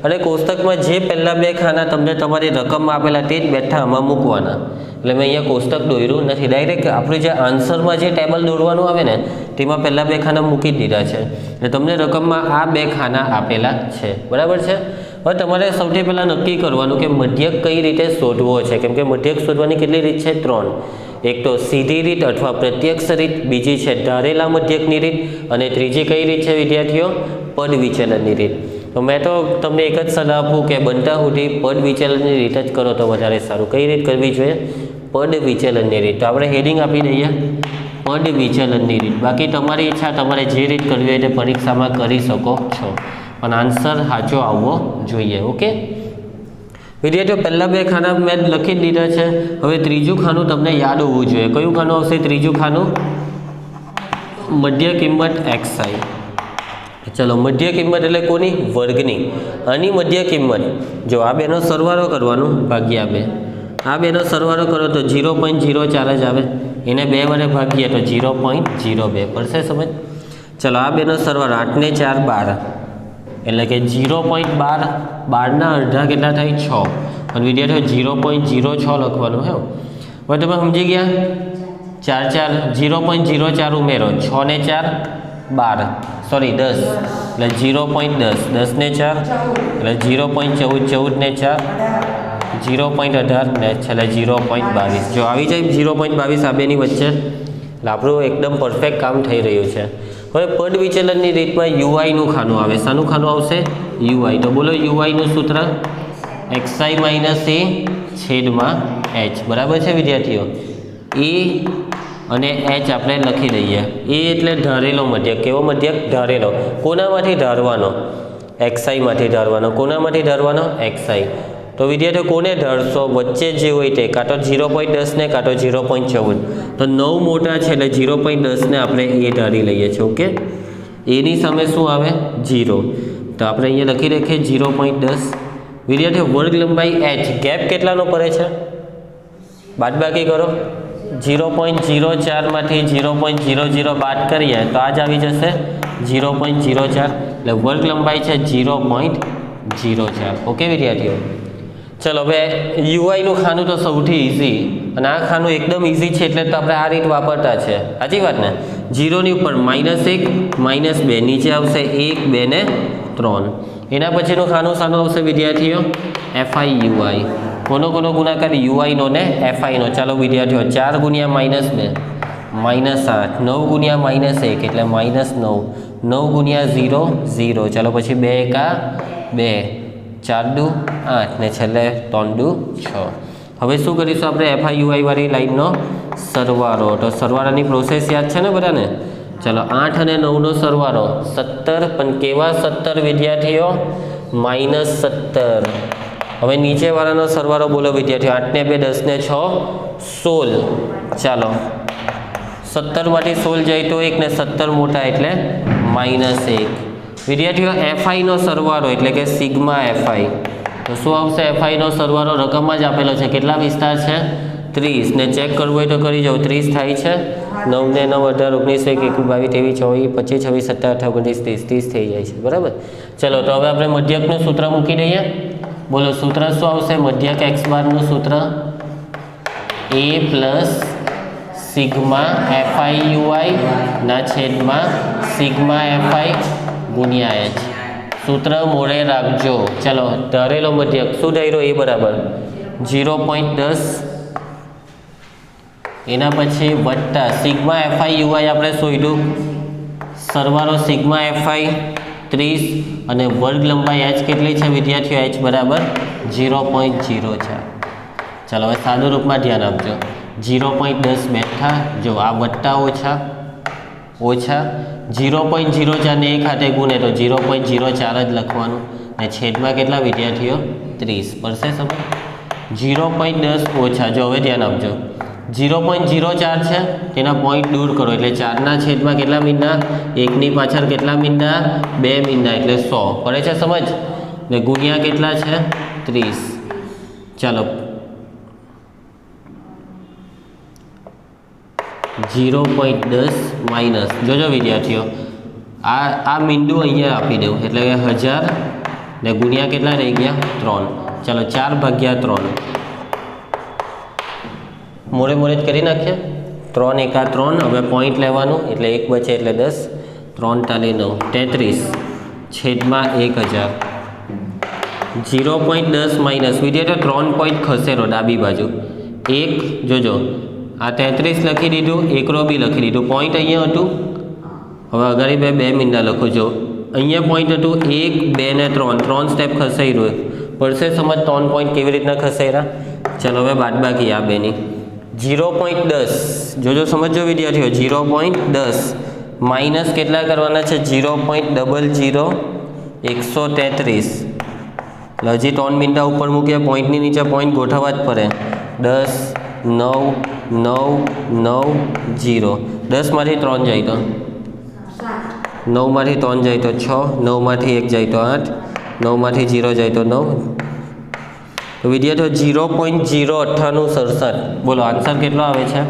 અને કોષ્ટકમાં જે પહેલાં બે ખાના તમને તમારી રકમમાં આપેલા તે જ બેઠા આમાં મૂકવાના. એટલે મેં અહીંયા કોષ્ટક દોર્યું નથી, ડાયરેક્ટ આપણે જે આન્સરમાં જે ટેબલ દોરવાનું આવે ને તેમાં પહેલાં બે ખાના મૂકી જ દીધા છે. એટલે તમને રકમમાં આ બે ખાના આપેલા છે, બરાબર છે. હવે તમારે સૌથી પહેલાં નક્કી કરવાનું કે મધ્યક કઈ રીતે શોધવો છે, કેમ કે મધ્યક શોધવાની કેટલી રીત છે? 3. એક તો સીધી રીત અથવા પ્રત્યક્ષ રીત, બીજી છે ધારેલા મધ્યકની રીત અને ત્રીજી કઈ રીત છે વિદ્યાર્થીઓ? પદ વિચલનની રીત. તો મેં તો તમને એક જ સલાહ આપું કે બનતા સુધી પદ વિચલનની રીત જ કરો તો વધારે સારું. કઈ રીત કરવી જોઈએ? પદ વિચલનની રીત. તો આપણે હેડિંગ આપી દઈએ પદ વિચલનની રીત. બાકી તમારી ઈચ્છા, તમારે જે રીત કરવી હોય તે પરીક્ષામાં કરી શકો છો, પણ આન્સર સાચો આવવો જોઈએ. ઓકે વિદ્યાર્થીઓ, પહેલાં બે ખાના મેં લખી જ દીધા છે. હવે ત્રીજું ખાનું તમને યાદ હોવું જોઈએ. કયું ખાનું આવશે? ત્રીજું ખાનું મધ્ય કિંમત xi. ચલો, મધ્ય કિંમત એટલે કોની? વર્ગની. આની મધ્ય કિંમત જો આ બેનો સરવાળો કરવાનો ભાગ્યા 2. આ બેનો સરવાળો કરો તો 0.04 જ આવે. એને 2 વડે ભાગીએ તો 0.02 પડશે. સમજ? ચલો, આ બેનો સરવાળો 8 ને 4 12 એટલે કે 0.12. 12ના અડધા કેટલા થાય? 6. અને વિદ્યાર્થીઓ 0.06 લખવાનું હે. હવે તમે સમજી ગયા? 4 0.04 ઉમેરો. 6 ને 4 12, સોરી 10 એટલે 0.10. 10 ને 4 એટલે 0.14. 14 ને 4 0.18 ને છેલ્લે 0.22. જો આવી જાય 0.22 આ બેની વચ્ચે એટલે આપણું એકદમ પરફેક્ટ કામ થઈ રહ્યું છે. હવે પદ વિચલનની રીતમાં યુઆઈનું ખાનું આવે. શાનું ખાનું આવશે? યુઆઈ. તો બોલો યુઆઈનું સૂત્ર xi માઇનસ a છેદમાં h. બરાબર છે વિદ્યાર્થીઓ? એ અને h આપણે લખી દઈએ. એ એટલે ધારેલો મધ્યક. કેવો મધ્યક? ધારેલો. કોનામાંથી ધારવાનો? xi માંથી ધારવાનો. કોનામાંથી ધારવાનો? xi. તો વિદ્યાર્થીઓ કોને ધારશો? વચ્ચે જે હોય તે, કાં તો 0.10 ને કાં તો 0.14. તો 9 મોટા છે એટલે 0.10 ને આપણે એ ધારી લઈએ છીએ. ઓકે, એની સામે શું આવે? 0. તો આપણે અહીંયા લખી રાખીએ 0.10. વિદ્યાર્થીઓ વર્ગ લંબાઈ h, ગેપ કેટલાનો પડે છે? બાદબાકી કરો. 0.04 માંથી 0.00 બાદ કરીએ તો આ જ આવી જશે 0.04. એટલે વર્ગ લંબાઈ છે 0.04. ઓકે વિદ્યાર્થીઓ, ચલો હવે યુઆઈનું ખાનું તો સૌથી ઇઝી, અને આ ખાનું એકદમ ઇઝી છે એટલે તો આપણે આ રીત વાપરતા છે. સાચી વાત ને? 0ની ઉપર -1 -2, નીચે આવશે 1 2 ને 3. એના પછીનું ખાનું શાનું આવશે વિદ્યાર્થીઓ? fi UI. કોનો ગુણાકાર? યુઆઈનો ને એફઆઈનો. ચાલો વિદ્યાર્થીઓ, 4 ગુણ્યા -2 -8, 9 ગુણ્યા -1 એટલે -9, 9 ગુણ્યા 0 0. ચાલો પછી 2 એકા 2, 4 દુ 8 ને છેલ્લે 3 દુ 6. હવે શું કરીશું આપણે? એફઆઈ યુઆઈ વાળી લાઈનનો સરવાળો. તો સરવાળાની પ્રોસેસ યાદ છે ને બધાને? ચલો, 8 અને 9નો સરવાળો 17. પણ કેવા 17 વિદ્યાર્થીઓ? -17. હવે નીચેવાળાનો સરવાળો બોલો વિદ્યાર્થીઓ? 8 ને 2 10 ને 6 16. ચાલો, 17 માંથી 16 જાય તો 1 ને 17 મોટા એટલે -1. વિદ્યાર્થીઓ એફઆઈનો સરવાળો એટલે કે સિગ્મા એફઆઈ. તો શું આવશે? એફઆઈનો સરવાળો રકમમાં જ આપેલો છે. કેટલા વિસ્તાર છે? 30. ને ચેક કરવું હોય તો કરી જાઓ. 30 થાય છે. 9 ને 9 18 19 21 22 23 24 25 26 27 28 29 30 થઈ જાય છે. બરાબર. ચલો, તો હવે આપણે મધ્યકનું સૂત્ર મૂકી દઈએ. બોલો સૂત્ર શું આવશે? મધ્યક x બારનું સૂત્ર a plus sigma FI UI ના છેદમાં સિગ્મા એફઆઈ ગુણ્યા h. સૂત્ર મોડે રાખજો. ચલો, ધારેલો મધ્યક શું ધાર્યો? એ બરાબર 0.10. એના પછી વત્તા સિગ્મા એફઆઈ યુઆઈ આપણે શોધ્યું. સરવાળો સિગ્મા એફઆઈ 30 અને વર્ગ લંબાઈ h કેટલી છે વિદ્યાર્થીઓ? h બરાબર 0.04. ચાલો હવે સાદું રૂપમાં ધ્યાન આપજો. 0.10 બેઠા. જો આ વત્તા ઓછા 0.04 ને એક હાથે ગુણે તો 0.04 જ લખવાનું. અને છેદમાં કેટલા વિદ્યાર્થીઓ? 30 પડશે. સમજ? 0.10 ઓછા. જો હવે ધ્યાન આપજો. 0.04 છે તેના પોઈન્ટ દૂર કરો એટલે 4ના છેદમાં કેટલા મીંડા? 1ની પાછળ કેટલા મીંડા? 2 મીંડા એટલે 100 પડે છે. સમજ? ને ગુણ્યા કેટલા છે? 30. ચાલો, 0.10 માઇનસ. જોજો વિદ્યાર્થીઓ, આ મીંડું અહીંયા આપી દઉં એટલે કે 1000 ને ગુણ્યા કેટલા રહી ગયા 3. ચાલો 4 ભાગ્યા 3 મોડે મોડે જ કરી નાખીએ. 3 એકા 3. હવે પોઈન્ટ લેવાનું એટલે 1 બચે એટલે 10. 3 × 9 33 છેદમાં 1000. 0.10 માઇનસ વિદ્યાર્થીઓ 3 પોઈન્ટ ખસેરો ડાબી બાજુ 1 જોજો આ 33 લખી દીધું, 1 બી લખી દીધું. પોઈન્ટ અહીંયા હતું. હવે અગાડી બે મીંડા લખો જો અહીંયા પોઈન્ટ હતું 1 2 ને 3 સ્ટેપ ખસાઈ રહ્યું પડશે સમજ. 3 પોઈન્ટ કેવી રીતના ખસાયરા. ચાલો હવે બાદબાકી આ બેની 0.10 જોજો સમજો વિદ્યાર્થીઓ. 0.10 માઇનસ કેટલા કરવાના છે 0.00 133. હજી 3 મીંડા ઉપર મૂકીએ, પોઈન્ટની નીચે પોઈન્ટ ગોઠવવા જ પડે. 10 9 9 9 0. 10 માંથી 3 જાય તો 9 માંથી 3 જાય તો 6, 9 માંથી 1 જાય તો 8, 9 માંથી 0 જાય તો 9. તો વિદ્યાર્થીઓ 0.09867 બોલો આન્સર કેટલો આવે છે?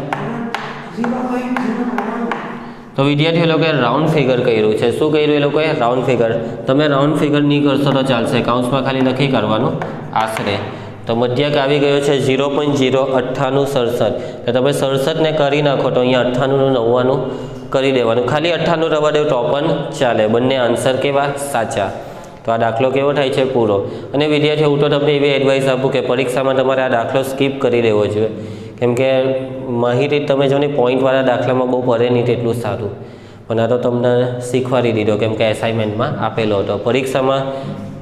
તો વિદ્યાર્થીઓ લોકોએ રાઉન્ડ ફિગર કર્યું છે. શું કર્યું એ લોકોએ? Round figure. તમે રાઉન્ડ ફિગર નહીં કરશો તો ચાલશે, કાઉન્સમાં ખાલી લખી કરવાનું આશરે. તો મધ્યક આવી ગયો છે 0.09867. તો તમે 67 ને કરી નાખો તો અહીંયા 98 નું 99 કરી દેવાનું. ખાલી 98 રવા દેવું તો પણ ચાલે. બંને આન્સર કેવા? સાચા. તો આ દાખલો કેવો થાય છે? પૂરો. અને વિદ્યાર્થીઓ હું તો તમને એવી એડવાઇસ આપું કે પરીક્ષામાં તમારે આ દાખલો સ્કીપ કરી દેવો જોઈએ. કેમ કે માહિતી તમે જો ને પોઈન્ટવાળા દાખલામાં બહુ પડે નહીં તેટલું સારું. પણ આ તો તમને શીખવાડી દીધો કેમ કે એસાઇનમેન્ટમાં આપેલો હતો. પરીક્ષામાં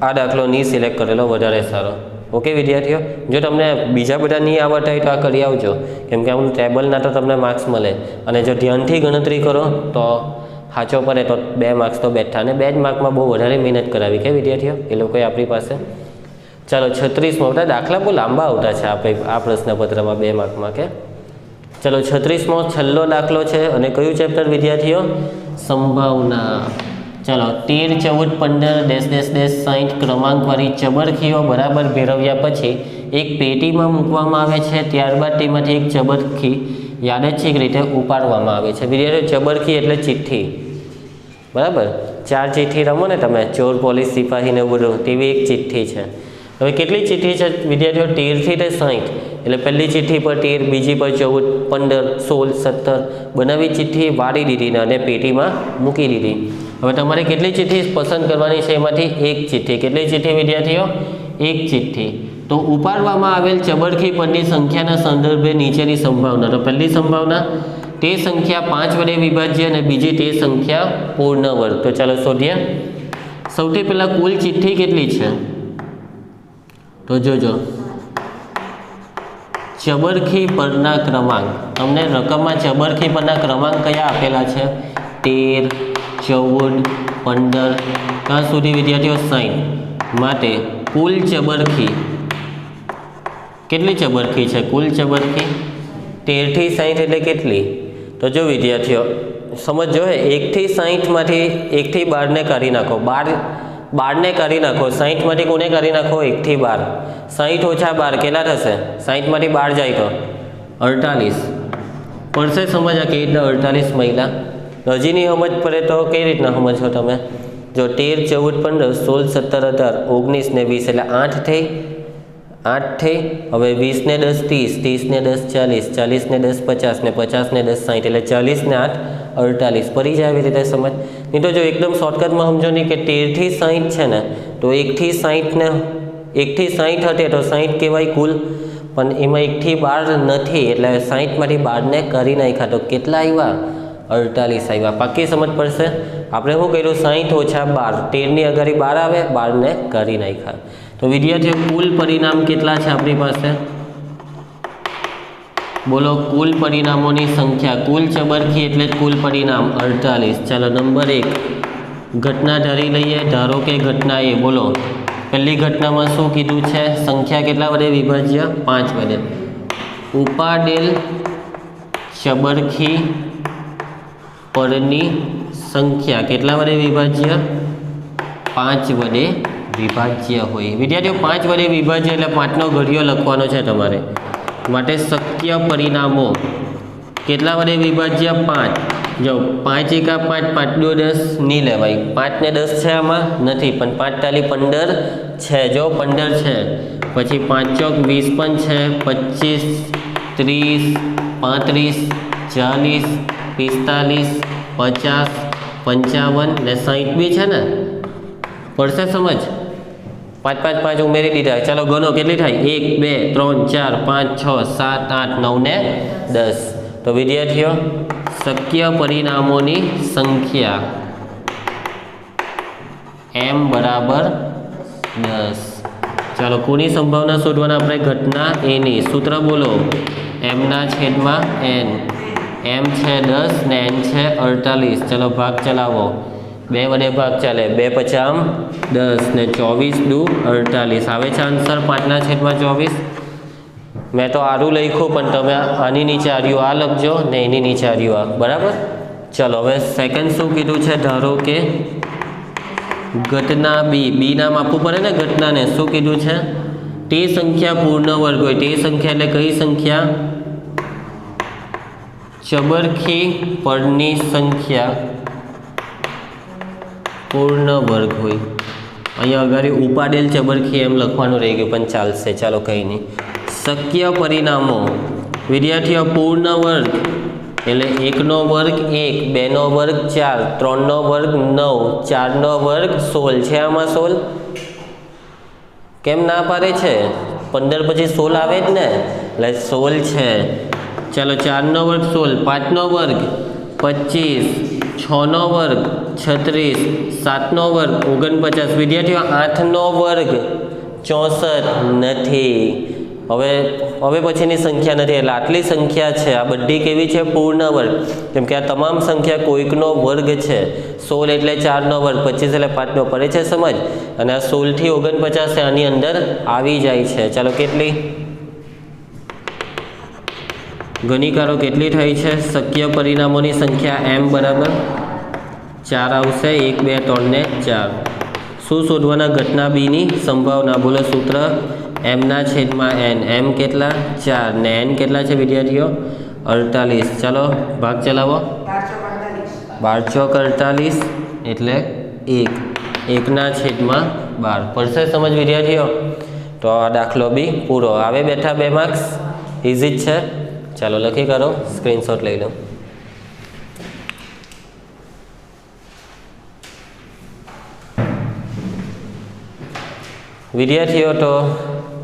આ દાખલો નહીં સિલેક્ટ કરેલો વધારે સારો. ઓકે વિદ્યાર્થીઓ, જો તમને બીજા બધા નહીં આવડતા હોય તો આ કરી આવજો. કેમ કે આમ ટેબલના તો તમને માર્ક્સ મળે. અને જો ધ્યાનથી ગણતરી કરો તો સાચો પડે તો 2 માર્ક્સ તો બેઠા. અને 2 જ માર્કમાં બહુ વધારે મહેનત કરાવી કે વિદ્યાર્થીઓ એ લોકોએ આપણી પાસે. ચાલો 36માં બધા દાખલા બહુ લાંબા આવતા છે આ પ્રશ્નપત્રમાં 2 માર્કમાં કે. ચલો 36મો છેલ્લો દાખલો છે. અને કયું ચેપ્ટર વિદ્યાર્થીઓ? સંભાવના. ચાલો 13 14 15 60 ક્રમાંકવાળી ચબરખીઓ બરાબર ભેરવ્યા પછી એક પેટીમાં મૂકવામાં આવે છે. ત્યારબાદ તેમાંથી એક ચબરખી યાદચ્છિક રીતે ઉપાડવામાં આવે છે. વિદ્યાર્થીઓ ચબરખી એટલે ચિઠ્ઠી, બરાબર. 4 ચિઠ્ઠી રમો ને તમે, ચોર પોલીસ સિપાહી ને બધું, તેવી એક ચિઠ્ઠી છે. હવે કેટલી ચિઠ્ઠી છે વિદ્યાર્થીઓ? 13 થી 60. એટલે પહેલી ચિઠ્ઠી પર 13, બીજી પર 14 15 16 17 બનાવી ચિઠ્ઠી વાળી દીધી અને પેટીમાં મૂકી દીધી. હવે તમારે કેટલી ચિઠ્ઠી પસંદ કરવાની છે? એમાંથી એક ચિઠ્ઠી. કેટલી ચિઠ્ઠી વિદ્યાર્થીઓ? એક ચિઠ્ઠી. તો ઉપાડવામાં આવેલ ચબરખી પરની સંખ્યાના સંદર્ભે નીચેની સંભાવના. તો પહેલી સંભાવના તે સંખ્યા 5 વડે વિભાજ્ય અને બીજી તે સંખ્યા પૂર્ણ વર્ગ. તો ચાલો શોધીએ. સૌથી પહેલાં કુલ ચિઠ્ઠી કેટલી છે? તો જોજો ચબરખી પરના ક્રમાંક. તમને રકમમાં ચબરખી પરના ક્રમાંક કયા આપેલા છે? 13 14 15 ત્યાં સુધી વિદ્યાર્થીઓ 60. માટે કુલ ચબરખી કેટલી ચબરખી છે? કુલ ચબરખી 13 થી 60 એટલે કેટલી? તો જો વિદ્યાર્થીઓ સમજો 1 થી 60 માંથી 1 થી 12 ને કાઢી નાખો. 12 ને કાઢી નાખો. 60 માંથી કોને કાઢી નાખો? 1 થી 12. 60 ઓછા 12 કેટલા થશે? 60 માંથી 12 જાય તો 48. પડશે સમજ આ કેવી રીતના 48 મહિલા? હજી નહીં સમજ પડે તો કઈ રીતના સમજો તમે? જો 13 14 15 16 17 18 19 ને 20 એટલે 8 થઈ. 8 થઈ. હવે 20 ને 10 30, 30 ને 10 40, 40 ને 10 50 ને 50 ને 10 60 એટલે 40 ને 8 48. પડી જાય આવી રીતે સમજ. નહીં તો જો એકદમ શોર્ટકટમાં સમજો નહીં કે 13 થી 60 છે ને તો 1 થી 60 ને 1 થી 60 હતે તો 60 કહેવાય કુલ. પણ એમાં 1 થી 12 નથી એટલે 60 માંથી 12 ને કરી નાખ્યા તો કેટલા આવ્યા? 48 આવ્યા. પાકી સમજ પડશે. આપણે શું કર્યું? 60 ઓછા 12, 13 ની અગાડી 12 આવે, 12 ને કરી નાખ્યા. તો વિદ્યાર્થીઓ કુલ પરિણામ કેટલા છે આપણી પાસે? બોલો કુલ પરિણામોની સંખ્યા. કુલ ચબરખી એટલે કુલ પરિણામ 48. ચાલો નંબર 1 ઘટના ધારી લઈએ. ધારો કે ઘટના એ. બોલો પહેલી ઘટનામાં શું કીધું છે? સંખ્યા કેટલા વડે વિભાજ્ય? 5 વડે. ઉપાડેલ ચબરખી પરની સંખ્યા કેટલા વડે વિભાજ્ય? 5 વડે વિભાજ્ય હોય. વિદ્યાર્થીઓ 5 વડે વિભાજ્ય એટલે 5નો ઘડિયો લખવાનો છે તમારે. માટે શક્ય પરિણામો કેટલા વડે વિભાજ્ય? 5. જો 5 એકા 5, 5 દુ 10 નહીં લેવાય. 5 ને 10 છે આમાં નથી, પણ 5 તાલી 15 છે. જો 15 છે, પછી 5 ચોક 20 પણ છે, 25, 30, 35, 40, 45, 50, 55 ને 60 બી છે ને. પડશે સમજ? 5, 5, 5 ઉમેરી દીધા. ચાલો ગણો કેટલી થાય? 1, 2, 3, 4, 5, 6, 7, 8, 9 ને 10. તો વિદ્યાર્થીઓ શક્ય પરિણામોની સંખ્યા m બરાબર 10. ચાલો કોની સંભાવના શોધવાના આપણે? ઘટના a ની. સૂત્ર બોલો. m ના છેદમાં n. m છે 10 ને n છે 48. ચલો ભાગ ચલાવો. 2 વડે ભાગ ચાલે. 2 પચામ 10 ને 24 દુ 48. આવે છે આન્સર 5 ના છેદમાં 24. મેં તો આરું લખ્યું, પણ તમે આની નીચે આર્યું આ લખજો ને એની નીચે આર્યું આ. બરાબર? ચલો હવે સેકન્ડ શું કીધું છે? ધારો કે ઘટના બી નામ આપવું પડે ને ઘટનાને. શું કીધું છે? તે સંખ્યા પૂર્ણ વર્ગ હોય. તે સંખ્યા એટલે કઈ સંખ્યા? ચબરખી પરની સંખ્યા પૂર્ણ વર્ગ હોય. અહીંયા અગાડી ઉપાડેલ ચબરખી એમ લખવાનું રહી ગયું, પણ ચાલશે. ચાલો કંઈ નહીં. શક્ય પરિણામો વિદ્યાર્થીઓ પૂર્ણ વર્ગ એટલે 1 નો વર્ગ 1, 2 નો વર્ગ 4, 3 નો વર્ગ 9, 4 નો વર્ગ 16. છે આમાં 16? કેમ ના પાડે છે? 15 પછી 16 આવે જ ને, એટલે 16 છે. ચાલો 4 નો વર્ગ 16, 5 નો વર્ગ 25, 6 નો વર્ગ 36, 7 નો વર્ગ 49. વિદ્યાર્થીઓ 8 નો વર્ગ 64 નથી. હવે પછીની સંખ્યા નથી, એટલે આટલી સંખ્યા છે. આ બધી કેવી છે? પૂર્ણ વર્ગ. કેમ કે આ તમામ સંખ્યા કોઈકનો વર્ગ છે. 16 એટલે 4 નો વર્ગ, 25 એટલે 5 નો. પડે છે સમજ? અને આ 16 થી 49 આની અંદર આવી જાય છે. ચાલો કેટલી ગણિકારો કેટલી થઈ છે? શક્ય પરિણામોની સંખ્યા m બરાબર 4 આવશે. 1, 2, 3 ને 4. શું શોધવાના? ઘટના બી ની સંભાવના. બોલો સૂત્ર. m ના છેદમાં n. m કેટલા? 4 ને n કેટલા છે વિદ્યાર્થીઓ? 48. ચાલો ભાગ ચલાવો. 12 ચોક 48 એટલે 1 ના છેદમાં 12. પડશે સમજ વિદ્યાર્થીઓ? તો આ દાખલો બી પૂરો. આવે બેઠા 2 માર્ક્સ. ઇઝી જ છે. ચાલો લખી કરો, સ્ક્રીનશોટ લઈ લો. વિદ્યાર્થીઓ તો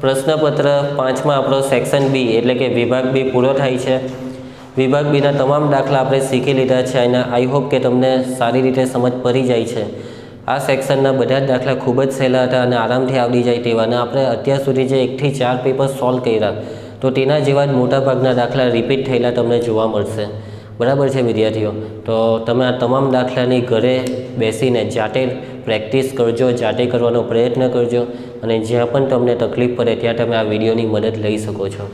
પ્રશ્નપત્ર 5માં આપણો સેક્શન બી એટલે કે વિભાગ બી પૂરો થાય છે. વિભાગ બીના તમામ દાખલા આપણે શીખી લીધા છે અને આઈ હોપ કે તમને સારી રીતે સમજ પડી જાય છે. આ સેક્શનના બધા જ દાખલા ખૂબ જ સહેલા હતા અને આરામથી આવડી જાય તેવા. અને આપણે અત્યાર સુધી જે 1 થી 4 પેપર સોલ્વ કર્યા, તો તેના જેવા જ મોટાભાગના દાખલા રિપીટ થયેલા તમને જોવા મળશે. બરાબર છે વિદ્યાર્થીઓ? તો તમે આ તમામ દાખલાની ઘરે બેસીને જાતે પ્રેક્ટિસ કરજો, જાતે કરવાનો પ્રયત્ન કરજો અને જ્યાં પણ તમને તકલીફ પડે ત્યાં તમે આ વિડીયોની મદદ લઈ શકો છો.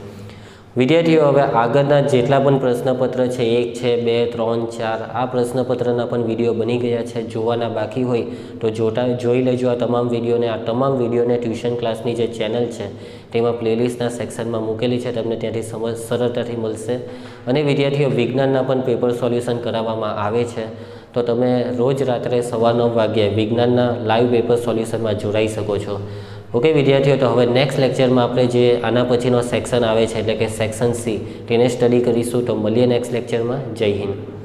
વિદ્યાર્થીઓ હવે આગળના જેટલા પણ પ્રશ્નપત્ર છે 1 છે 2, 3, 4 આ પ્રશ્નપત્રના પણ વિડીયો બની ગયા છે. જોવાના બાકી હોય તો જોઈ લેજો આ તમામ વિડીયોને. આ તમામ વિડીયોને ટ્યુશન ક્લાસની જે ચેનલ છે તેમાં પ્લેલિસ્ટના સેક્શનમાં મૂકેલી છે, તમને ત્યાંથી સરળતાથી મળશે. અને વિદ્યાર્થીઓ વિજ્ઞાનના પણ પેપર સોલ્યુશન કરાવવામાં આવે છે, તો તમે રોજ રાત્રે 9:15 વાગ્યે વિજ્ઞાનના લાઈવ પેપર સોલ્યુશનમાં જોડાઈ શકો છો. ઓકે વિદ્યાર્થીઓ, તો હવે નેક્સ્ટ લેક્ચરમાં આપણે જે આના પછીનો સેક્શન આવે છે એટલે કે સેક્શન સી તેને સ્ટડી કરીશું. તો મળીએ નેક્સ્ટ લેક્ચરમાં. જય હિન્દ.